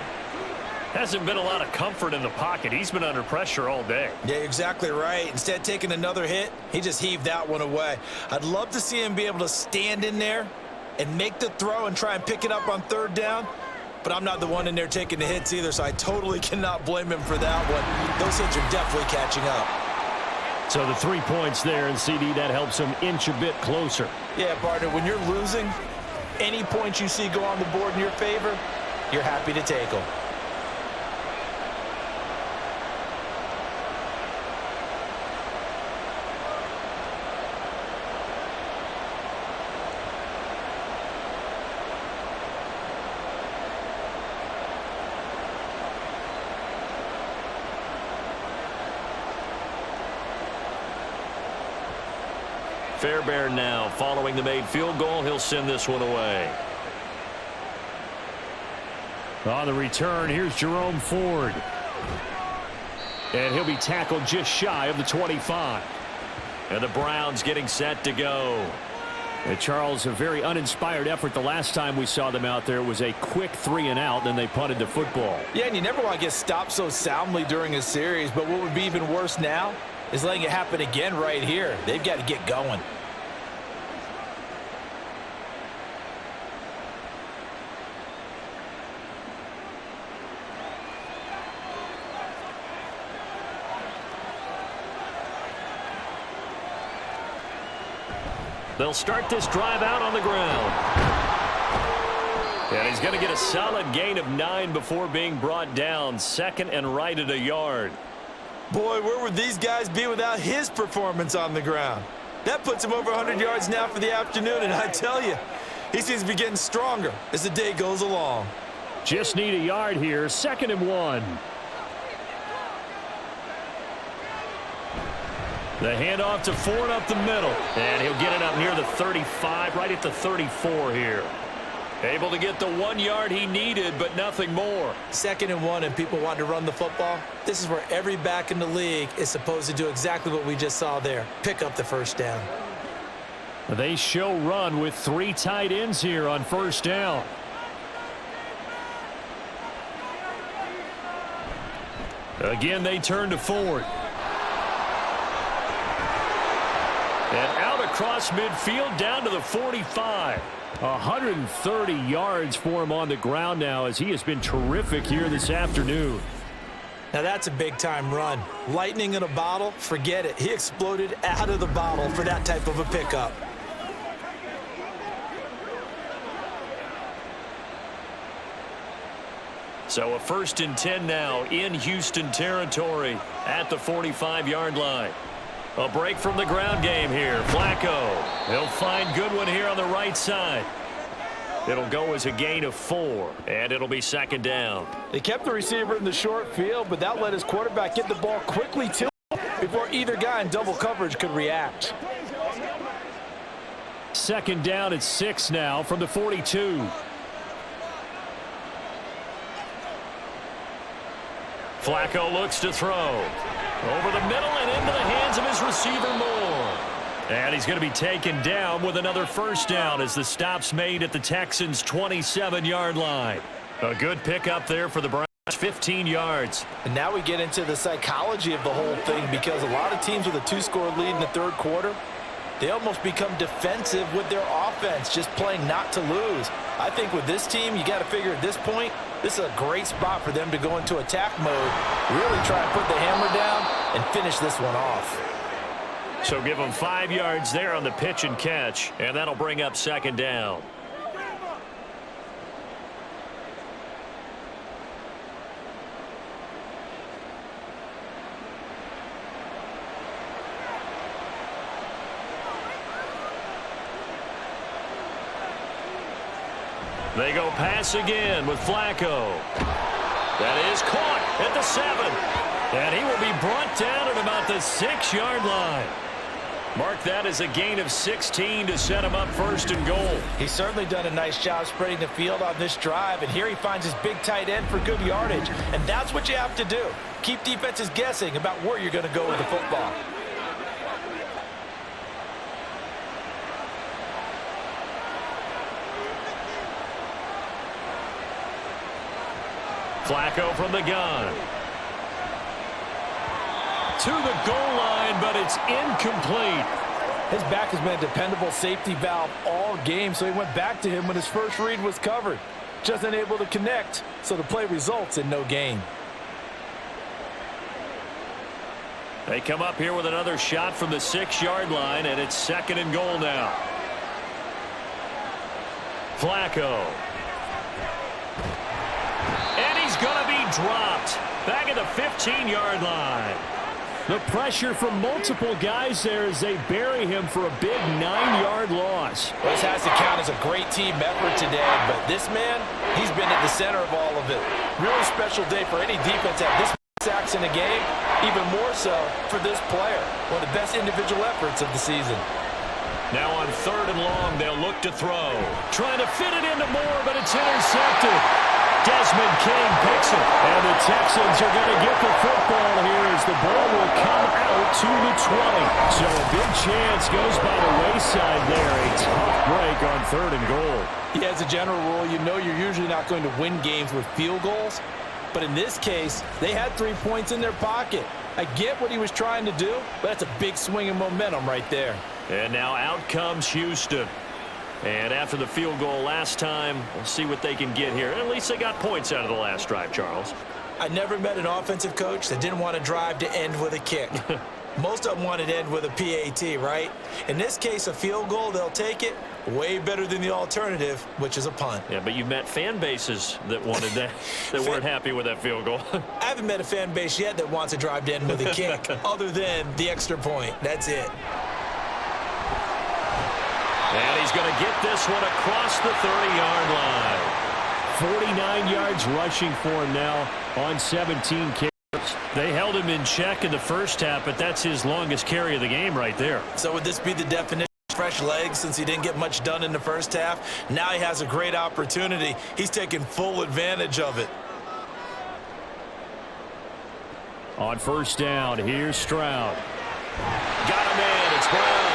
S4: Hasn't been a lot of comfort in the pocket. He's been under pressure all day.
S3: Yeah, exactly right. Instead of taking another hit, he just heaved that one away. I'd love to see him be able to stand in there and make the throw and try and pick it up on third down. But I'm not the one in there taking the hits either, so I totally cannot blame him for that one. Those hits are definitely catching up.
S2: So the 3 points there, and CD, that helps him inch a bit closer.
S3: Yeah, partner, when you're losing, any points you see go on the board in your favor, you're happy to take them.
S4: Fairbairn now following the made field goal. He'll send this one away.
S2: On the return, here's Jerome Ford. And he'll be tackled just shy of the 25.
S4: And the Browns getting set to go.
S2: And Charles, a very uninspired effort the last time we saw them out there. It was a quick 3 and out, then they punted the football.
S3: Yeah, and you never want to get stopped so soundly during a series, but what would be even worse now is letting it happen again right here. They've got to get going.
S4: They'll start this drive out on the ground. And he's going to get a solid gain of 9 before being brought down. 2nd and right at a yard.
S3: Boy, where would these guys be without his performance on the ground? That puts him over 100 yards now for the afternoon, and I tell you, he seems to be getting stronger as the day goes along.
S2: Just need a yard here. 2nd and 1. The handoff to Ford up the middle.
S4: And he'll get it up near the 35, right at the 34 here. Able to get the 1 yard he needed, but nothing more.
S3: 2nd and 1, and people want to run the football. This is where every back in the league is supposed to do exactly what we just saw there. Pick up the first down.
S2: They show run with 3 tight ends here on first down. Again, they turn to Ford.
S4: And out across midfield down to the 45.
S2: 130 yards for him on the ground now as he has been terrific here this afternoon.
S3: Now that's a big-time run. Lightning in a bottle, forget it. He exploded out of the bottle for that type of a pickup.
S4: So a 1st and 10 now in Houston territory at the 45-yard line. A break from the ground game here. Flacco. He'll find Goodwin here on the right side. It'll go as a gain of 4, and it'll be 2nd down.
S5: They kept the receiver in the short field, but that let his quarterback get the ball quickly to him before either guy in double coverage could react.
S2: 2nd down at 6 now from the 42.
S4: Flacco looks to throw. Over the middle and into the hands of his receiver Moore. And he's going to be taken down with another first down as the stop's made at the Texans' 27-yard line. A good pickup there for the Browns, 15 yards.
S3: And now we get into the psychology of the whole thing, because a lot of teams with a 2-score lead in the 3rd quarter, they almost become defensive with their offense, just playing not to lose. I think with this team, you got to figure at this point, this is a great spot for them to go into attack mode, really try and put the hammer down and finish this one off.
S4: So give them 5 yards there on the pitch and catch, and that'll bring up 2nd down. They go pass again with Flacco. That is caught at the 7. And he will be brought down at about the 6-yard line. Mark that as a gain of 16 to set him up 1st and goal.
S3: He's certainly done a nice job spreading the field on this drive, and here he finds his big tight end for good yardage. And that's what you have to do. Keep defenses guessing about where you're going to go with the football.
S4: Flacco from the gun. To the goal line, but it's incomplete.
S5: His back has been a dependable safety valve all game, so he went back to him when his first read was covered. Just unable to connect, so the play results in no gain.
S4: They come up here with another shot from the 6-yard line, and it's 2nd and goal now. Flacco. And he's going to be dropped. Back at the 15-yard line.
S2: The pressure from multiple guys there as they bury him for a big 9-yard loss.
S3: Well, this has to count as a great team effort today, but this man, he's been at the center of all of it. Really special day for any defense to have this sacks in a game, even more so for this player. One of the best individual efforts of the season.
S4: Now on 3rd and long, they'll look to throw. Trying to fit it into Moore, but it's intercepted. Desmond King picks it. And the Texans are going to get the football here as the ball will come out to the 20. So a big chance goes by the wayside there. A tough break on 3rd and goal.
S5: Yeah, as a general rule, you know you're usually not going to win games with field goals. But in this case, they had 3 points in their pocket. I get what he was trying to do, but that's a big swing of momentum right there.
S4: And now out comes Houston. And after the field goal last time, we'll see what they can get here. At least they got points out of the last drive, Charles.
S3: I never met an offensive coach that didn't want to drive to end with a kick. Most of them wanted to end with a PAT, right? In this case, a field goal, they'll take it. Way better than the alternative, which is a punt.
S4: Yeah, but you met fan bases that wanted that, that weren't happy with that field goal.
S3: I haven't met a fan base yet that wants to drive to end with a kick, other than the extra point. That's it.
S4: And he's going to get this one across the 30-yard line.
S2: 49 yards rushing for him now on 17 carries.
S4: They held him in check in the first half, but that's his longest carry of the game right there.
S3: So would this be the definition of fresh legs since he didn't get much done in the first half? Now he has a great opportunity. He's taking full advantage of it.
S2: On 1st down, here's Stroud.
S4: Got him in. It's Brown.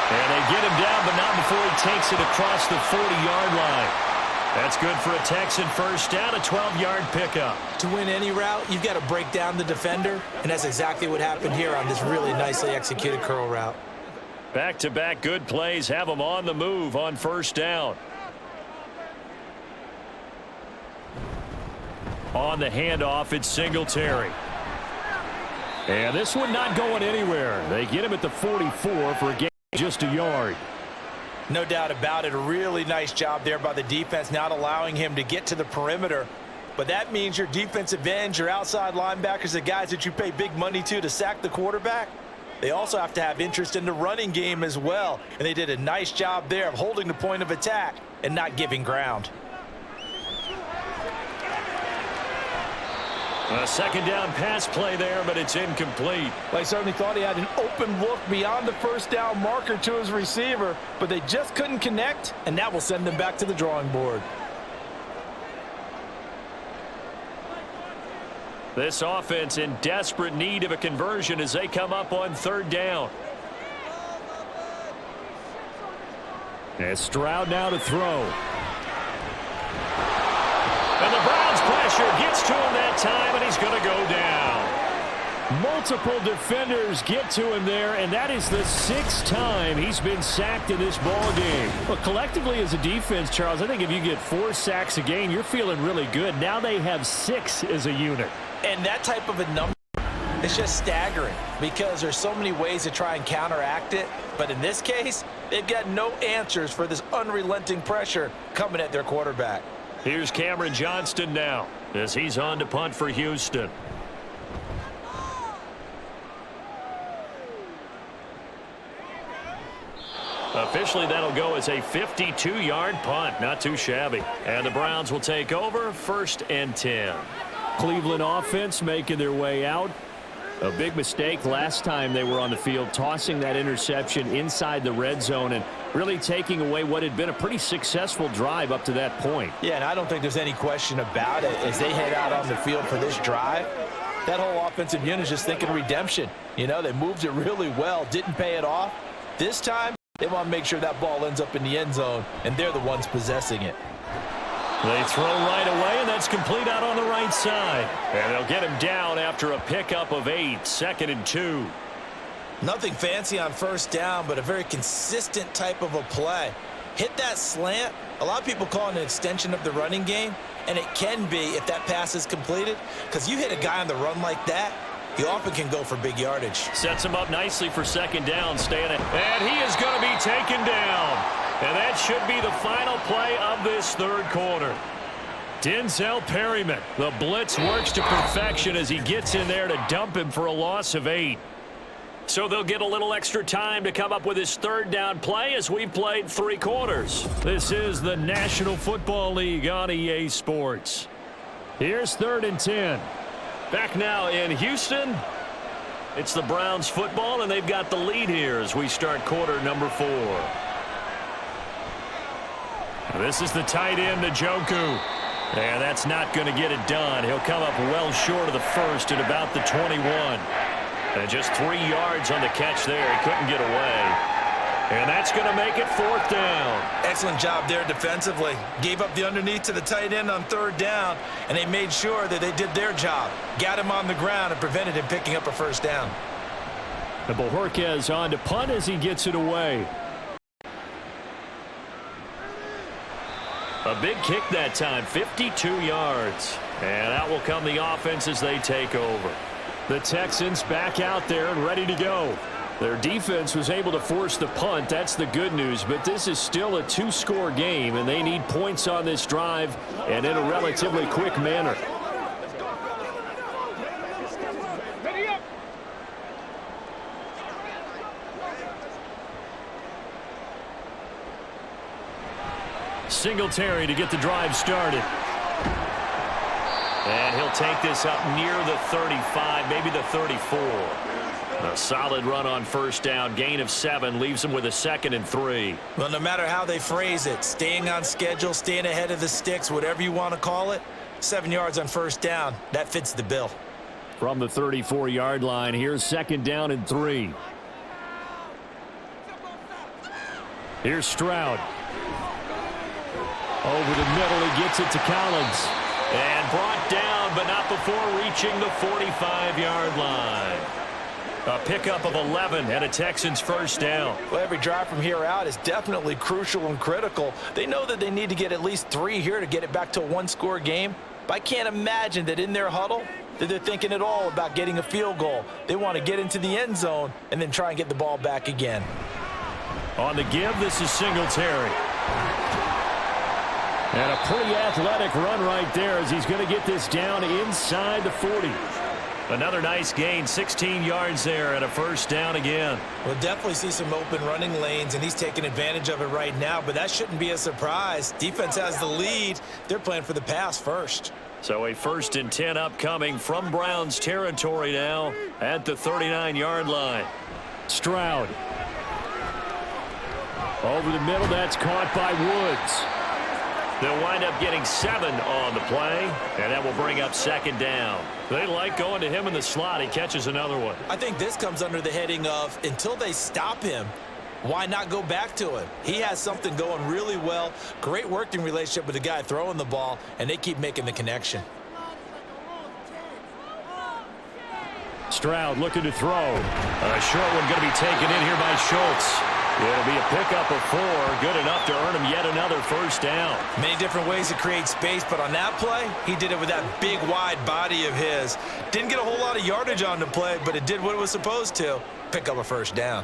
S4: And they get him down, but not before he takes it across the 40-yard line. That's good for a Texan first down, a 12-yard pickup.
S3: To win any route, you've got to break down the defender, and that's exactly what happened here on this really nicely executed curl route.
S4: Back-to-back good plays have them on the move on 1st down. On the handoff, it's Singletary. And this one not going anywhere. They get him at the 44 for a gain just a yard.
S3: No doubt about it. A really nice job there by the defense, not allowing him to get to the perimeter. But that means your defensive ends, your outside linebackers, the guys that you pay big money to sack the quarterback, they also have to have interest in the running game as well. And they did a nice job there of holding the point of attack and not giving ground.
S4: A 2nd down pass play there, but it's incomplete.
S5: Well, he certainly thought he had an open look beyond the 1st down marker to his receiver, but they just couldn't connect, and that will send them back to the drawing board.
S4: This offense in desperate need of a conversion as they come up on 3rd down.
S2: And Stroud now to throw.
S4: And the Browns pressure gets to him that time, and he's going to go down.
S2: Multiple defenders get to him there, and that is the 6th time he's been sacked in this ball game. Well, collectively as a defense, Charles, I think if you get 4 sacks a game, you're feeling really good. Now they have 6 as a unit.
S3: And that type of a number is just staggering because there's so many ways to try and counteract it. But in this case, they've got no answers for this unrelenting pressure coming at their quarterback.
S4: Here's Cameron Johnston now as he's on to punt for Houston. Officially, that'll go as a 52-yard punt. Not too shabby. And the Browns will take over 1st and 10.
S2: Cleveland offense making their way out. A big mistake last time they were on the field, tossing that interception inside the red zone and really taking away what had been a pretty successful drive up to that point.
S3: Yeah, and I don't think there's any question about it. As they head out on the field for this drive, that whole offensive unit is just thinking redemption. You know, they moved it really well, didn't pay it off. This time, they want to make sure that ball ends up in the end zone, and they're the ones possessing it.
S4: They throw right away, and that's complete out on the right side. And they'll get him down after a pickup of 8, 2nd and 2.
S3: Nothing fancy on first down, but a very consistent type of a play. Hit that slant. A lot of people call it an extension of the running game, and it can be if that pass is completed, because you hit a guy on the run like that, he often can go for big yardage.
S4: Sets him up nicely for 2nd down, staying it. And he is going to be taken down. And that should be the final play of this 3rd quarter. Denzel Perryman, the blitz works to perfection as he gets in there to dump him for a loss of 8. So they'll get a little extra time to come up with his 3rd down play as we've played 3 quarters. This is the National Football League on EA Sports. Here's 3rd and 10. Back now in Houston. It's the Browns football, and they've got the lead here as we start quarter number 4. This is the tight end, Njoku. And that's not going to get it done. He'll come up well short of the first at about the 21. And just 3 yards on the catch there. He couldn't get away. And that's going to make it 4th down.
S3: Excellent job there defensively. Gave up the underneath to the tight end on 3rd down, and they made sure that they did their job. Got him on the ground and prevented him picking up a 1st down.
S2: The Bojorquez on to punt as he gets it away.
S4: A big kick that time, 52 yards. And out will come the offense as they take over.
S2: The Texans back out there and ready to go. Their defense was able to force the punt. That's the good news. But this is still a 2-score game, and they need points on this drive and in a relatively quick manner. Singletary to get the drive started.
S4: And he'll take this up near the 35, maybe the 34. A solid run on 1st down, gain of 7, leaves him with a 2nd and 3.
S3: Well, no matter how they phrase it, staying on schedule, staying ahead of the sticks, whatever you want to call it, 7 yards on 1st down, that fits the bill.
S2: From the 34-yard line, here's 2nd down and 3. Here's Stroud. Over the middle, he gets it to Collins.
S4: And brought down, but not before reaching the 45-yard line. A pickup of 11 and a Texans 1st down.
S3: Well, every drive from here out is definitely crucial and critical. They know that they need to get at least 3 here to get it back to a 1-score game. But I can't imagine that in their huddle that they're thinking at all about getting a field goal. They want to get into the end zone and then try and get the ball back again.
S2: On the give, this is Singletary. And a pretty athletic run right there as he's going to get this down inside the 40.
S4: Another nice gain, 16 yards there and a 1st down again.
S3: We'll definitely see some open running lanes, and he's taking advantage of it right now, but that shouldn't be a surprise. Defense has the lead. They're playing for the pass first.
S4: So a 1st and 10 upcoming from Browns territory now at the 39-yard line.
S2: Stroud. Over the middle, that's caught by Woods.
S4: They'll wind up getting 7 on the play, and that will bring up 2nd down. They like going to him in the slot. He catches another one.
S3: I think this comes under the heading of until they stop him, why not go back to him? He has something going really well. Great working relationship with the guy throwing the ball, and they keep making the connection.
S2: Stroud looking to throw.
S4: A short one going to be taken in here by Schultz. It'll be a pickup of 4, good enough to earn him yet another 1st down.
S3: Many different ways to create space, but on that play, he did it with that big, wide body of his. Didn't get a whole lot of yardage on the play, but it did what it was supposed to. Pick up a 1st down.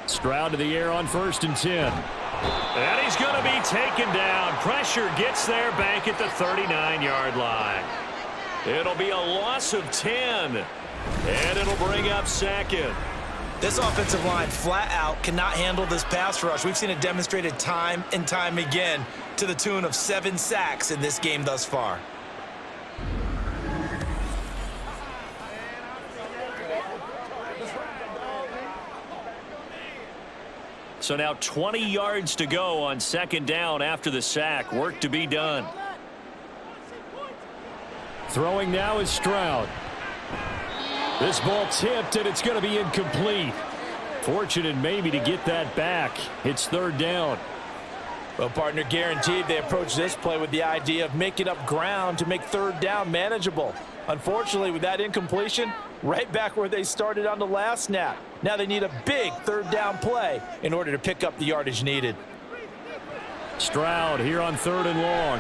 S2: Stroud to the air on 1st and 10.
S4: And he's going to be taken down. Pressure gets there back at the 39-yard line. It'll be a loss of 10, and it'll bring up 2nd.
S3: This offensive line flat out cannot handle this pass rush. We've seen it demonstrated time and time again to the tune of 7 sacks in this game thus far.
S4: So now 20 yards to go on 2nd down after the sack. Work to be done.
S2: Throwing now is Stroud. This ball tipped, and it's going to be incomplete. Fortunate maybe to get that back. It's third down.
S5: Well, partner, guaranteed they approach this play with the idea of making up ground to make third down manageable. Unfortunately, with that incompletion, right back where they started on the last snap. Now they need a big third down play in order to pick up the yardage needed.
S2: Stroud here on 3rd and long.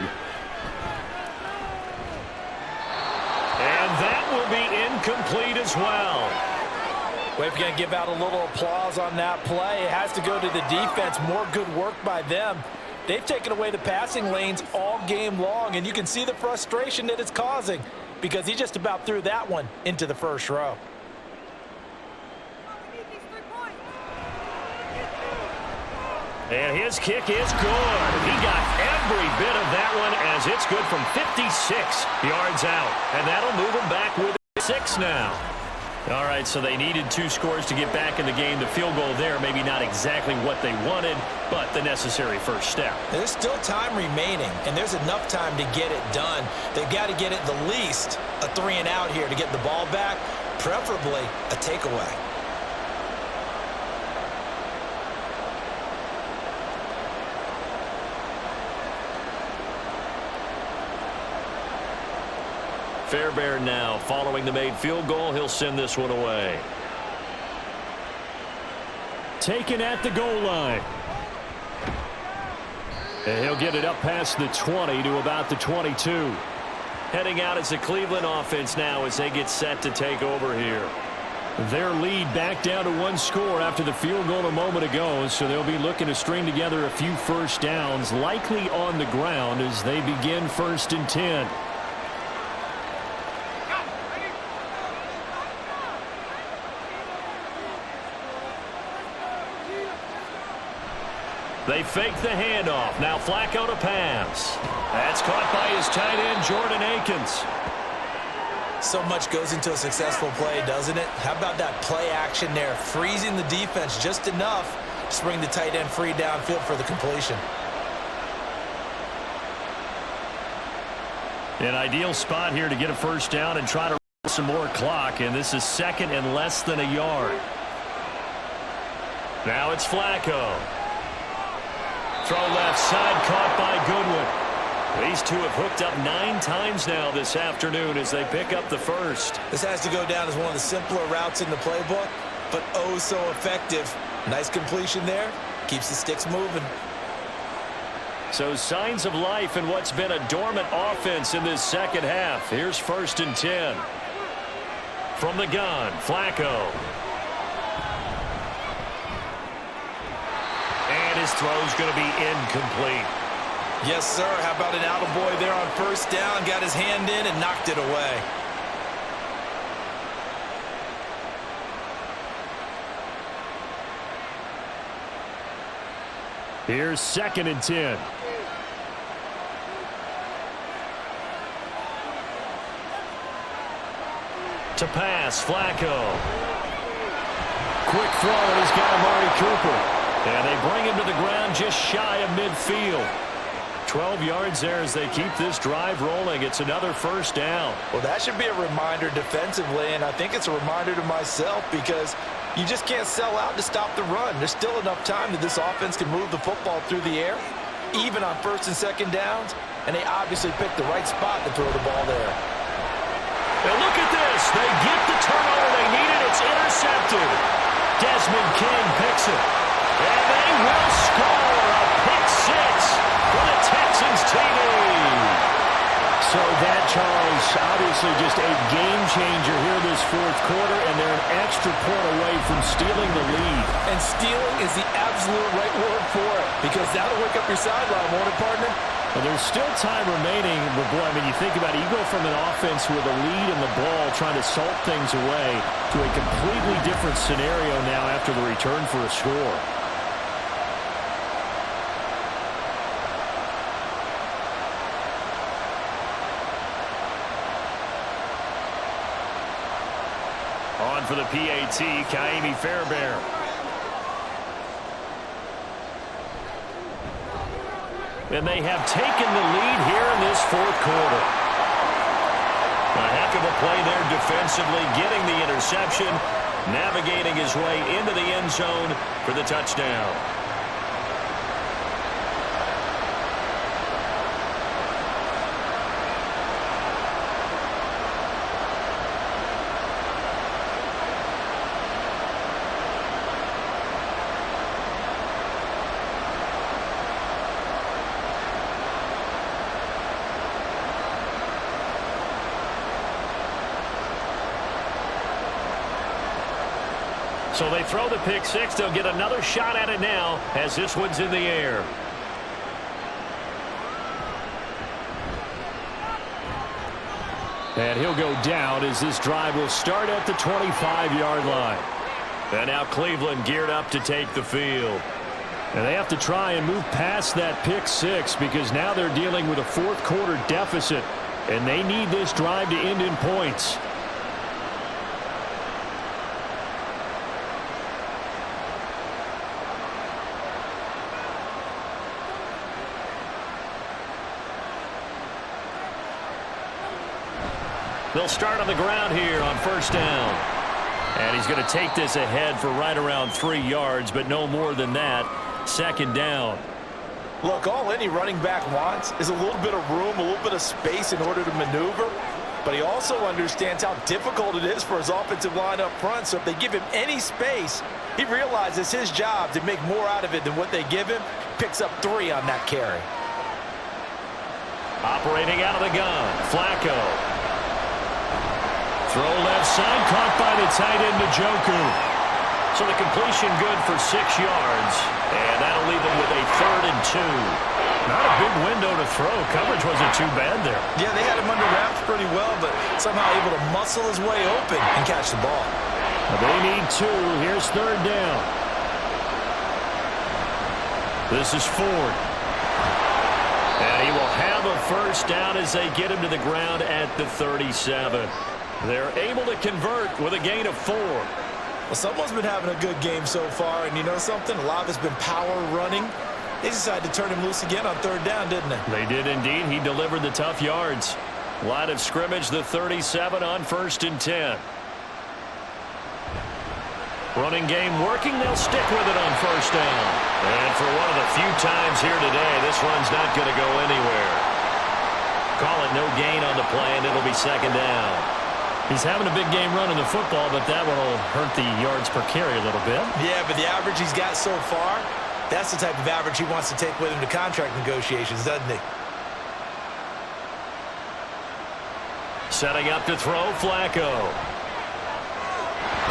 S4: And that will be incomplete as well.
S5: Well, if you're going to give out a little applause on that play, it has to go to the defense. More good work by them. They've taken away the passing lanes all game long, and you can see the frustration that it's causing because he just about threw that one into the first row.
S4: And his kick is good. He got every bit of that one as it's good from 56 yards out. And that'll move him back with 6 now. All right, so they needed 2 scores to get back in the game. The field goal there, maybe not exactly what they wanted, but the necessary first step.
S3: There's still time remaining, and there's enough time to get it done. They've got to get it the least a 3 and out here to get the ball back, preferably a takeaway.
S4: Fairbairn now following the made field goal. He'll send this one away.
S2: Taken at the goal line. And he'll get it up past the 20 to about the 22.
S4: Heading out as the Cleveland offense now as they get set to take over here.
S2: Their lead back down to 1 score after the field goal a moment ago, so they'll be looking to string together a few first downs, likely on the ground as they begin 1st and 10.
S4: They fake the handoff. Now Flacco to pass. That's caught by his tight end, Jordan Akins.
S3: So much goes into a successful play, doesn't it? How about that play action there? Freezing the defense just enough to bring the tight end free downfield for the completion.
S2: An ideal spot here to get a first down and try to run some more clock, and this is 2nd and less than a yard.
S4: Now it's Flacco. Throw left side, caught by Goodwin. These two have hooked up 9 times now this afternoon as they pick up the first.
S3: This has to go down as one of the simpler routes in the playbook, but oh so effective. Nice completion there. Keeps the sticks moving.
S4: So signs of life in what's been a dormant offense in this second half. Here's 1st and 10. From the gun, Flacco. And his throw's going to be incomplete.
S3: Yes, sir. How about an attaboy there on 1st down? Got his hand in and knocked it away.
S2: Here's 2nd and 10.
S4: To pass, Flacco.
S2: Quick throw, and he's got Amari Cooper.
S4: And they bring him to the ground just shy of midfield. 12 yards there as they keep this drive rolling. It's another first down.
S3: Well, that should be a reminder defensively, and I think it's a reminder to myself because you just can't sell out to stop the run. There's still enough time that this offense can move the football through the air, even on 1st and 2nd downs, and they obviously picked the right spot to throw the ball there.
S4: Now look at this. They get the turnover they needed. It's intercepted. Desmond King picks it. And they will score a pick 6 for the Texans TD.
S2: So that, Charles, obviously just a game changer here this 4th quarter, and they're an extra point away from stealing the lead.
S5: And stealing is the absolute right word for it because that'll wake up your sideline, won't it, partner?
S2: Well, there's still time remaining, but boy, I mean, you think about it, you go from an offense with a lead in the ball trying to salt things away to a completely different scenario now after the return for a score.
S4: On for the PAT, Kaimi Fairbairn. And they have taken the lead here in this 4th quarter. A heck of a play there defensively, getting the interception. navigating his way into the end zone for the touchdown. So they throw the pick six. They'll get another shot at it now as this one's in the air. And he'll go down as this drive will start at the 25-yard line. And now Cleveland geared up to take the field. And they have to try and move past that pick six because now they're dealing with a fourth-quarter deficit, and they need this drive to end in points. They'll start on the ground here on first down. And he's going to take this ahead for right around 3 yards, but no more than that. Second down.
S3: Look, all any running back wants is a little bit of room, a little bit of space in order to maneuver. But he also understands how difficult it is for his offensive line up front. So if they give him any space, he realizes his job to make more out of it than what they give him. Picks up 3 on that carry.
S4: Operating out of the gun, Flacco. Throw left side, caught by the tight end, Njoku. So the completion good for 6 yards, and that'll leave them with a 3rd and 2. Not a big window to throw. Coverage wasn't too bad there.
S3: Yeah, they had him under wraps pretty well, but somehow able to muscle his way open and catch the ball.
S4: They need 2. Here's 3rd down. This is Ford. And he will have a first down as they get him to the ground at the 37. They're able to convert with a gain of 4.
S3: Well, someone's been having a good game so far, and you know something? A lot of it's been power running. They decided to turn him loose again on 3rd down, didn't they?
S4: They did indeed. He delivered the tough yards. Line of scrimmage, the 37 on 1st and 10. Running game working. They'll stick with it on 1st down. And for one of the few times here today, this run's not going to go anywhere. Call it no gain on the play, and it'll be 2nd down.
S6: He's having a big game running the football, but that one will hurt the yards per carry a little bit.
S3: Yeah, but the average he's got so far, that's the type of average he wants to take with him to contract negotiations, doesn't he?
S4: Setting up to throw, Flacco.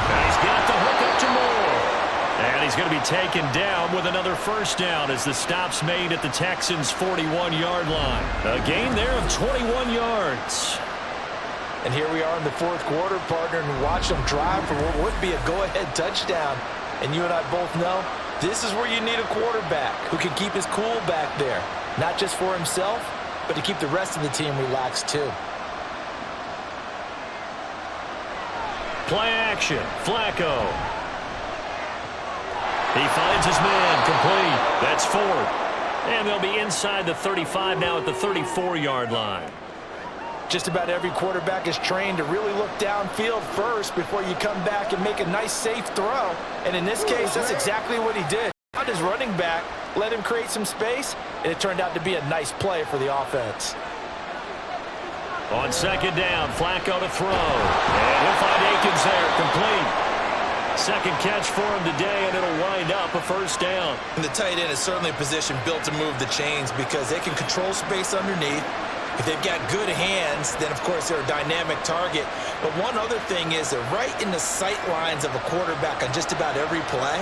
S4: And he's got the hook up to Moore. And he's going to be taken down with another first down as the stop's made at the Texans' 41-yard line. A gain there of 21 yards.
S3: And here we are in the 4th quarter, partner, and watch them drive for what would be a go-ahead touchdown. And you and I both know this is where you need a quarterback who can keep his cool back there. Not just for himself, but to keep the rest of the team relaxed too.
S4: Play action, Flacco. He finds his man, complete. That's Ford. And they'll be inside the 35 now at the 34-yard line.
S3: Just about every quarterback is trained to really look downfield first before you come back and make a nice, safe throw. And in this case, that's exactly what he did. Found his running back, let him create some space, and it turned out to be a nice play for the offense.
S4: On 2nd down, Flacco to throw. And he'll find Akins there, complete. 2nd catch for him today, and it'll wind up a first down.
S3: And the tight end is certainly a position built to move the chains because they can control space underneath. If they've got good hands, then, of course, they're a dynamic target. But one other thing is they're right in the sight lines of a quarterback on just about every play,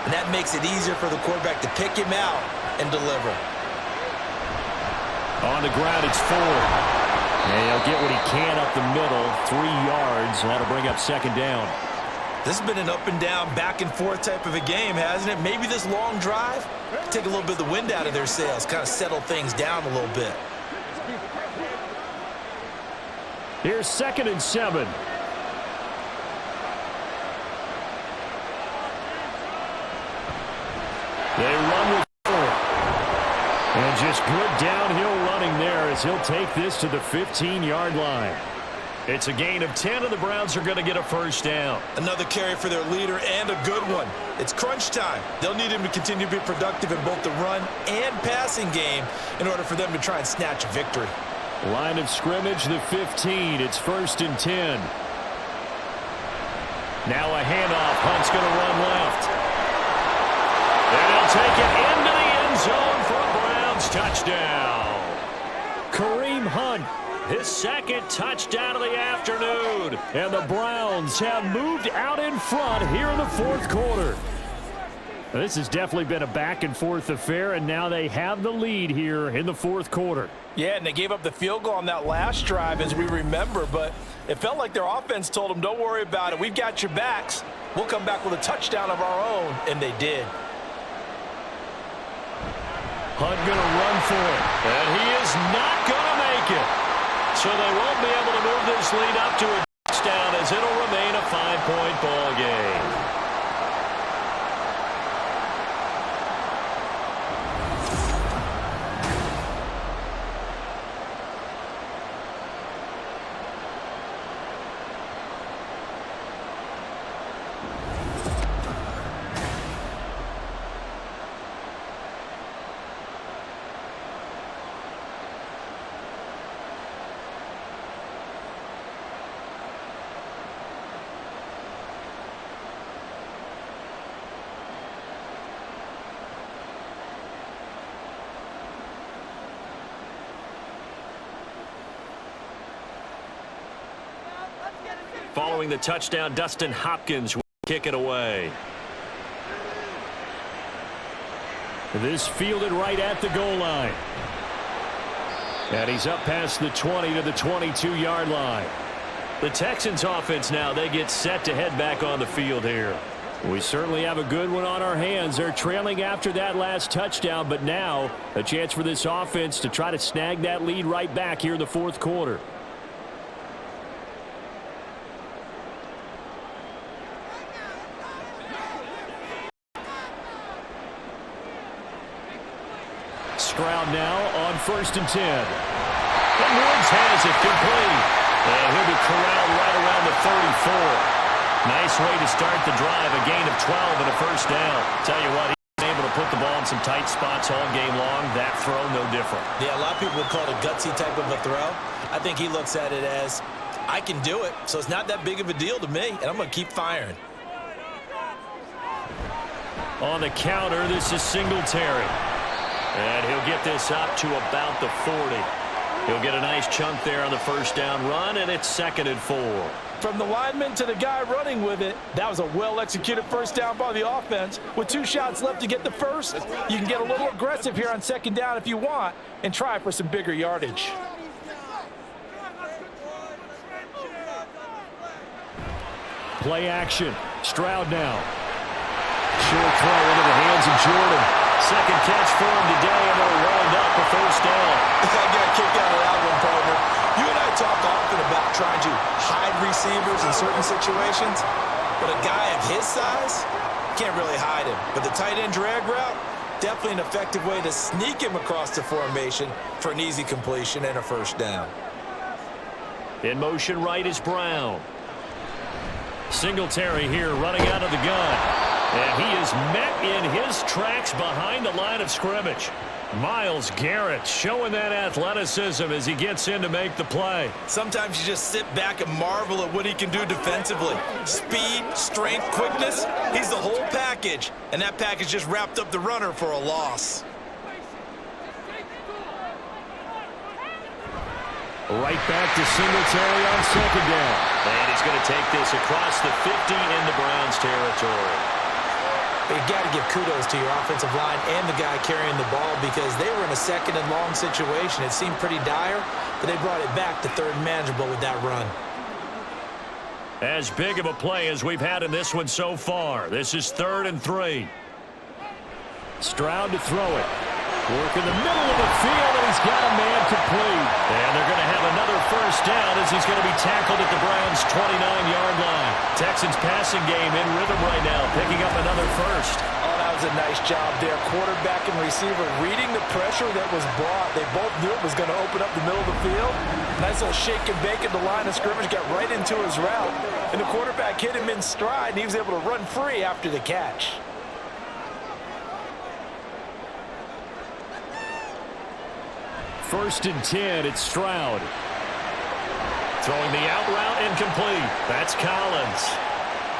S3: and that makes it easier for the quarterback to pick him out and deliver.
S4: On the ground, it's Ford. And he'll get what he can up the middle, 3 yards, and that'll bring up 2nd down.
S3: This has been an up-and-down, back-and-forth type of a game, hasn't it? Maybe this long drive, take a little bit of the wind out of their sails, kind of settle things down a little bit.
S4: Here's 2nd and 7. They run with Ford. And just good downhill running there as he'll take this to the 15-yard line.
S2: It's a gain of 10, and the Browns are going to get a first down.
S3: Another carry for their leader and a good one. It's crunch time. They'll need him to continue to be productive in both the run and passing game in order for them to try and snatch a victory.
S2: Line of scrimmage, the 15. It's 1st and 10. Now a handoff. Hunt's going to run left. And he'll take it into the end zone for a Browns touchdown. Kareem Hunt, his 2nd touchdown of the afternoon. And the Browns have moved out in front here in the 4th quarter. This has definitely been a back-and-forth affair, and now they have the lead here in the 4th quarter.
S5: Yeah, and they gave up the field goal on that last drive, as we remember, but it felt like their offense told them, don't worry about it. We've got your backs. We'll come back with a touchdown of our own, and they did.
S2: Hunt going to run for it, and he is not going to make it. So they won't be able to move this lead up to a touchdown, as it'll remain a 5-point ball game.
S4: Following the touchdown, Dustin Hopkins will kick it away.
S2: This fielded right at the goal line. And he's up past the 20 to the 22-yard line.
S4: The Texans offense now, they get set to head back on the field here.
S2: We certainly have a good one on our hands. They're trailing after that last touchdown, but now a chance for this offense to try to snag that lead right back here in the 4th quarter. Stroud now on 1st and 10.
S4: And Woods has it complete. And he'll be corralled right around the 34. Nice way to start the drive. A gain of 12 and a first down. Tell you what, he's been able to put the ball in some tight spots all game long. That throw, no different.
S3: Yeah, a lot of people would call it a gutsy type of a throw. I think he looks at it as, I can do it, so it's not that big of a deal to me, and I'm going to keep firing.
S2: On the counter, this is Singletary.
S4: And he'll get this up to about the 40. He'll get a nice chunk there on the first down run, and it's 2nd and 4.
S5: From the lineman to the guy running with it, that was a well-executed first down by the offense. With 2 shots left to get the first, you can get a little aggressive here on 2nd down if you want and try for some bigger yardage.
S2: Play action. Stroud now. Short throw into the hands of Jordan. 2nd catch for him today, and they'll round up a first down.
S3: I got a kick out of that one, partner. You and I talk often about trying to hide receivers in certain situations, but a guy of his size can't really hide him. But the tight end drag route, definitely an effective way to sneak him across the formation for an easy completion and a first down.
S4: In motion right is Brown.
S2: Singletary here running out of the gun. And he is met in his tracks behind the line of scrimmage. Myles Garrett showing that athleticism as he gets in to make the play.
S3: Sometimes you just sit back and marvel at what he can do defensively. Speed, strength, quickness, he's the whole package. And that package just wrapped up the runner for a loss.
S2: Right back to Singletary on 2nd down.
S4: And he's going to take this across the 50 into Browns territory.
S3: You got to give kudos to your offensive line and the guy carrying the ball because they were in a 2nd and long situation. It seemed pretty dire, but they brought it back to 3rd and manageable with that run.
S2: As big of a play as we've had in this one so far. This is 3rd and 3. Stroud to throw it. Work in the middle of the field, and he's got a man complete. And they're going to have another first down as he's going to be tackled at the Browns' 29-yard line. Texans passing game in rhythm right now, picking up another first.
S5: Oh, that was
S3: does a nice job there. Quarterback and receiver reading the pressure that was brought. They both knew it was going to open up the middle of the field. Nice little shake and bake at the line of scrimmage. Got right into his route. And the quarterback hit him in stride, and he was able to run free after the catch.
S2: First and 10, it's Stroud.
S4: Throwing the out route incomplete. That's Collins.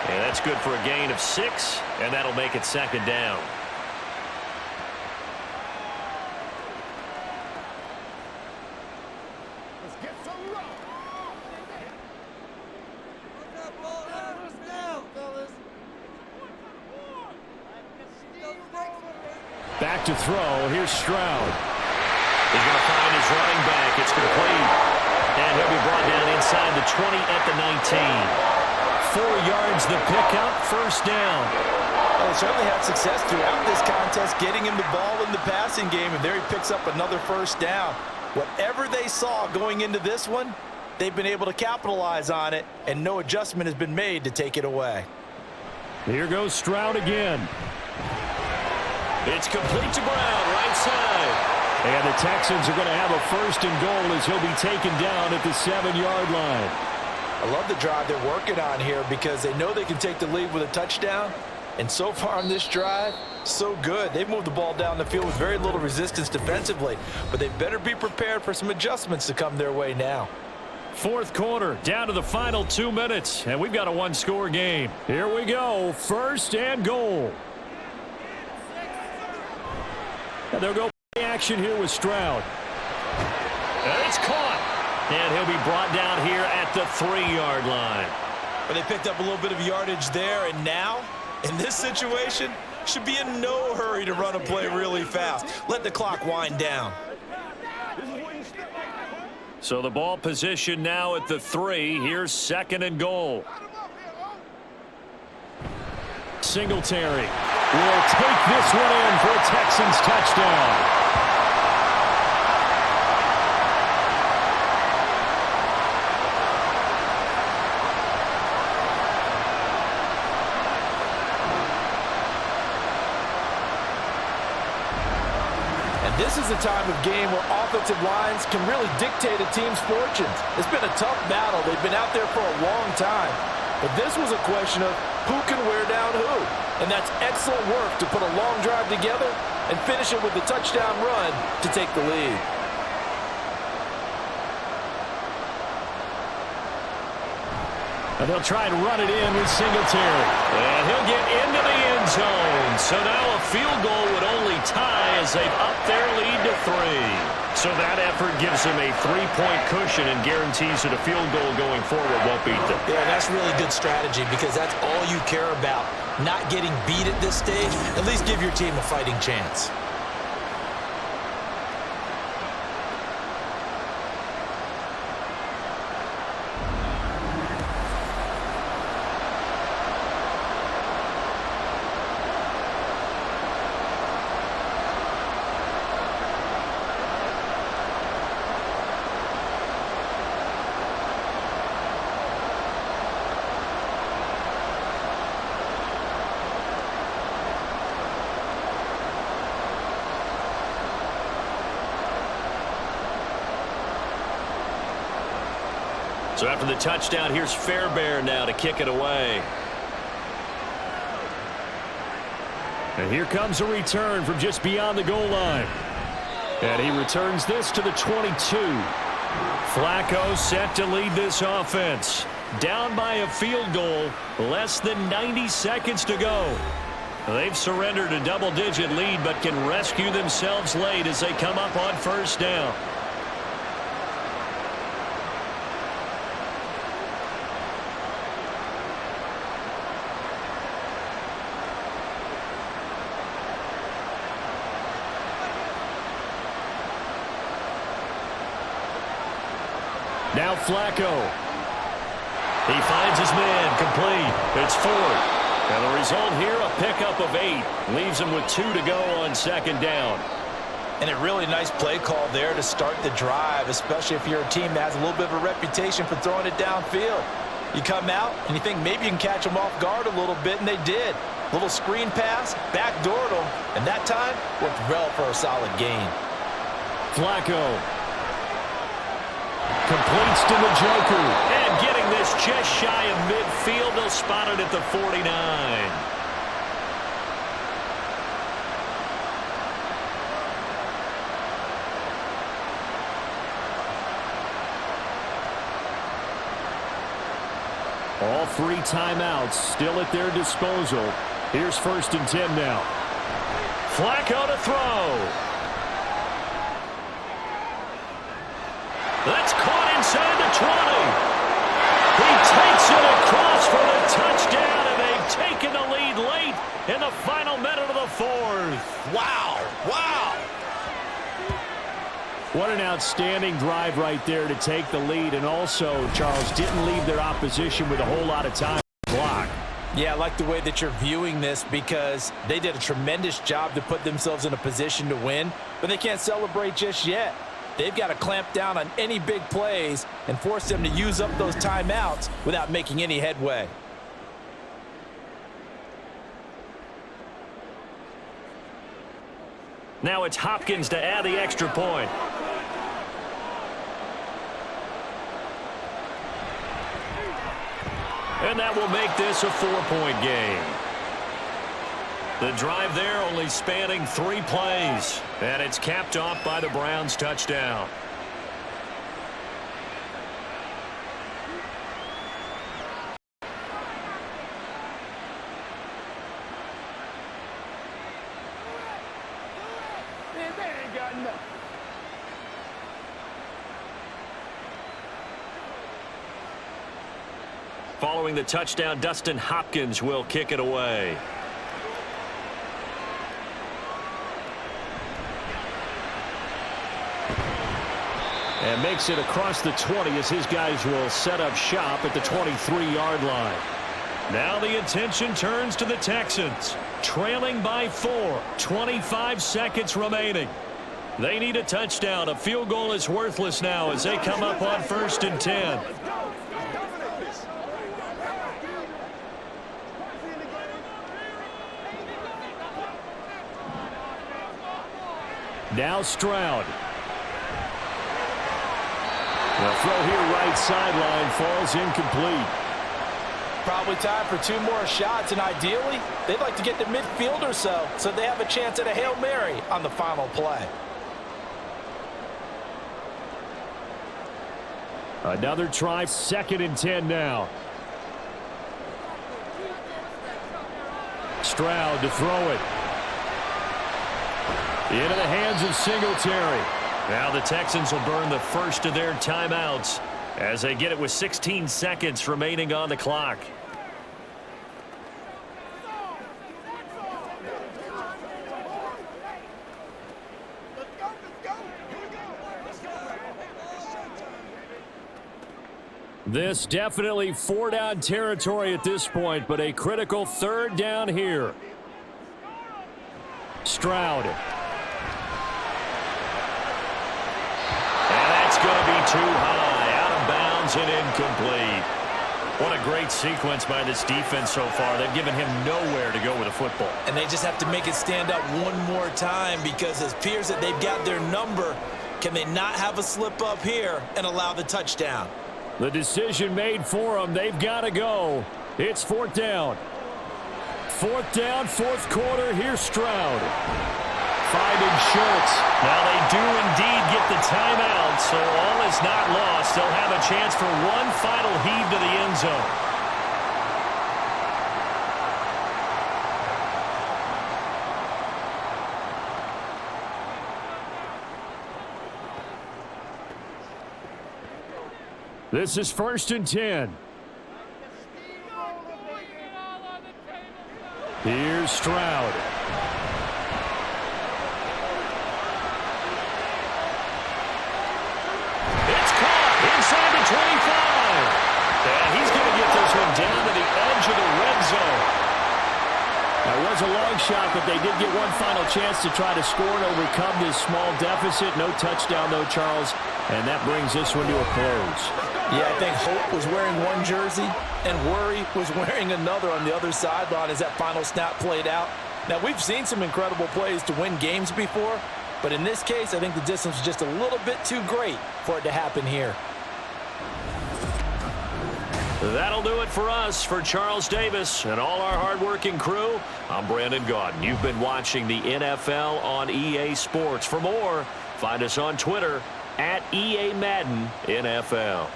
S4: And that's good for a gain of 6, and that'll make it second down.
S7: Let's get some rock.
S2: Back to throw. Here's Stroud.
S4: He's going to find his running back. It's complete. And he'll be brought down inside the 20 at the 19.
S2: 4 yards the pickup, first down.
S3: Well, they certainly had success throughout this contest, getting him the ball in the passing game, and there he picks up another first down. Whatever they saw going into this one, they've been able to capitalize on it, and no adjustment has been made to take it away.
S2: Here goes Stroud again.
S4: It's complete to Brown, right side.
S2: And the Texans are going to have a first and goal as he'll be taken down at the 7-yard line.
S3: I love the drive they're working on here because they know they can take the lead with a touchdown. And so far on this drive, so good. They've moved the ball down the field with very little resistance defensively. But they better be prepared for some adjustments to come their way now.
S2: Fourth quarter, down to the final 2 minutes. And we've got a one-score game. Here we go, first and goal. And they'll go action here with Stroud.
S4: And it's caught. And he'll be brought down here at the 3-yard line.
S3: But they picked up a little bit of yardage there, and now, in this situation, should be in no hurry to run a play really fast. Let the clock wind down.
S4: So the ball position now at the 3. Here's second and goal.
S2: Singletary will take this one in for a Texans touchdown.
S5: This is a time of game where offensive lines can really dictate a team's fortunes. It's been a tough battle. They've been out there for a long time. But this was a question of who can wear down who. And that's excellent work to put a long drive together and finish it with a touchdown run to take the lead.
S2: And they'll try and run it in with Singletary.
S4: And he'll get into the end zone. So now a field goal would only tie as they've upped their lead to 3. So that effort gives them a 3-point cushion and guarantees that a field goal going forward won't beat them.
S3: Yeah, that's really good strategy because that's all you care about. Not getting beat at this stage. At least give your team a fighting chance.
S4: So after the touchdown, here's Fairbairn now to kick it away.
S2: And here comes a return from just beyond the goal line. And he returns this to the 22.
S4: Flacco set to lead this offense. Down by a field goal, less than 90 seconds to go. They've surrendered a double-digit lead but can rescue themselves late as they come up on first down.
S2: Now Flacco.
S4: He finds his man, complete. It's 4. And the result here, a pickup of 8. Leaves him with 2 to go on second down.
S3: And a really nice play call there to start the drive, especially if you're a team that has a little bit of a reputation for throwing it downfield. You come out and you think maybe you can catch them off guard a little bit, and they did. Little screen pass, backdoored him, and that time worked well for a solid gain.
S2: Flacco completes to Njoku.
S4: And getting this just shy of midfield, they'll spot it at the 49.
S2: All 3 timeouts still at their disposal. Here's 1st and 10 now.
S4: Flacco to throw. That's caught inside the 20. He takes it across for the touchdown, and they've taken the lead late in the final minute of the 4th.
S3: Wow, wow.
S2: What an outstanding drive right there to take the lead, and also, Charles, didn't leave their opposition with a whole lot of time to block.
S3: Yeah, I like the way that you're viewing this because they did a tremendous job to put themselves in a position to win, but they can't celebrate just yet. They've got to clamp down on any big plays and force them to use up those timeouts without making any headway.
S4: Now it's Hopkins to add the extra point. And that will make this a 4-point game. The drive there only spanning 3 plays. And it's capped off by the Browns' touchdown. Following the touchdown, Dustin Hopkins will kick it away.
S2: And makes it across the 20 as his guys will set up shop at the 23-yard line.
S4: Now the attention turns to the Texans, trailing by 4, 25 seconds remaining. They need a touchdown. A field goal is worthless now as they come up on 1st and 10.
S2: Now Stroud. The throw here right sideline falls incomplete.
S3: Probably time for 2 more shots, and ideally, they'd like to get to midfield or so they have a chance at a Hail Mary on the final play.
S2: Another try, 2nd and 10 now. Stroud to throw it. Into the hands of Singletary.
S4: Now the Texans will burn the first of their timeouts as they get it with 16 seconds remaining on the clock.
S2: This definitely 4-down territory at this point, but a critical 3rd down here. Stroud.
S4: Going to be too high, out of bounds and incomplete. What a great sequence by this defense so far. They've given him nowhere to go with a football.
S3: And they just have to make it stand up one more time because it appears that they've got their number. Can they not have a slip up here and allow the touchdown?
S2: The decision made for them. They've got to go. It's 4th down. 4th down, 4th quarter. Here's Stroud. Finding Schultz.
S4: Now they do indeed get the timeout, so all is not lost. They'll have a chance for one final heave to the end zone.
S2: This is 1st and 10. Here's Stroud.
S4: Inside the 25. And he's going to get this one down to the edge of the red zone.
S2: That was a long shot, but they did get one final chance to try to score and overcome this small deficit. No touchdown, though, Charles. And that brings this one to a close.
S3: Yeah, I think Hope was wearing one jersey and Worry was wearing another on the other sideline as that final snap played out. Now, we've seen some incredible plays to win games before, but in this case, I think the distance was just a little bit too great for it to happen here.
S4: That'll do it for us. For Charles Davis and all our hardworking crew, I'm Brandon Gaudin. You've been watching the NFL on EA Sports. For more, find us on Twitter @EA Madden NFL.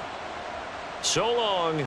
S4: So long.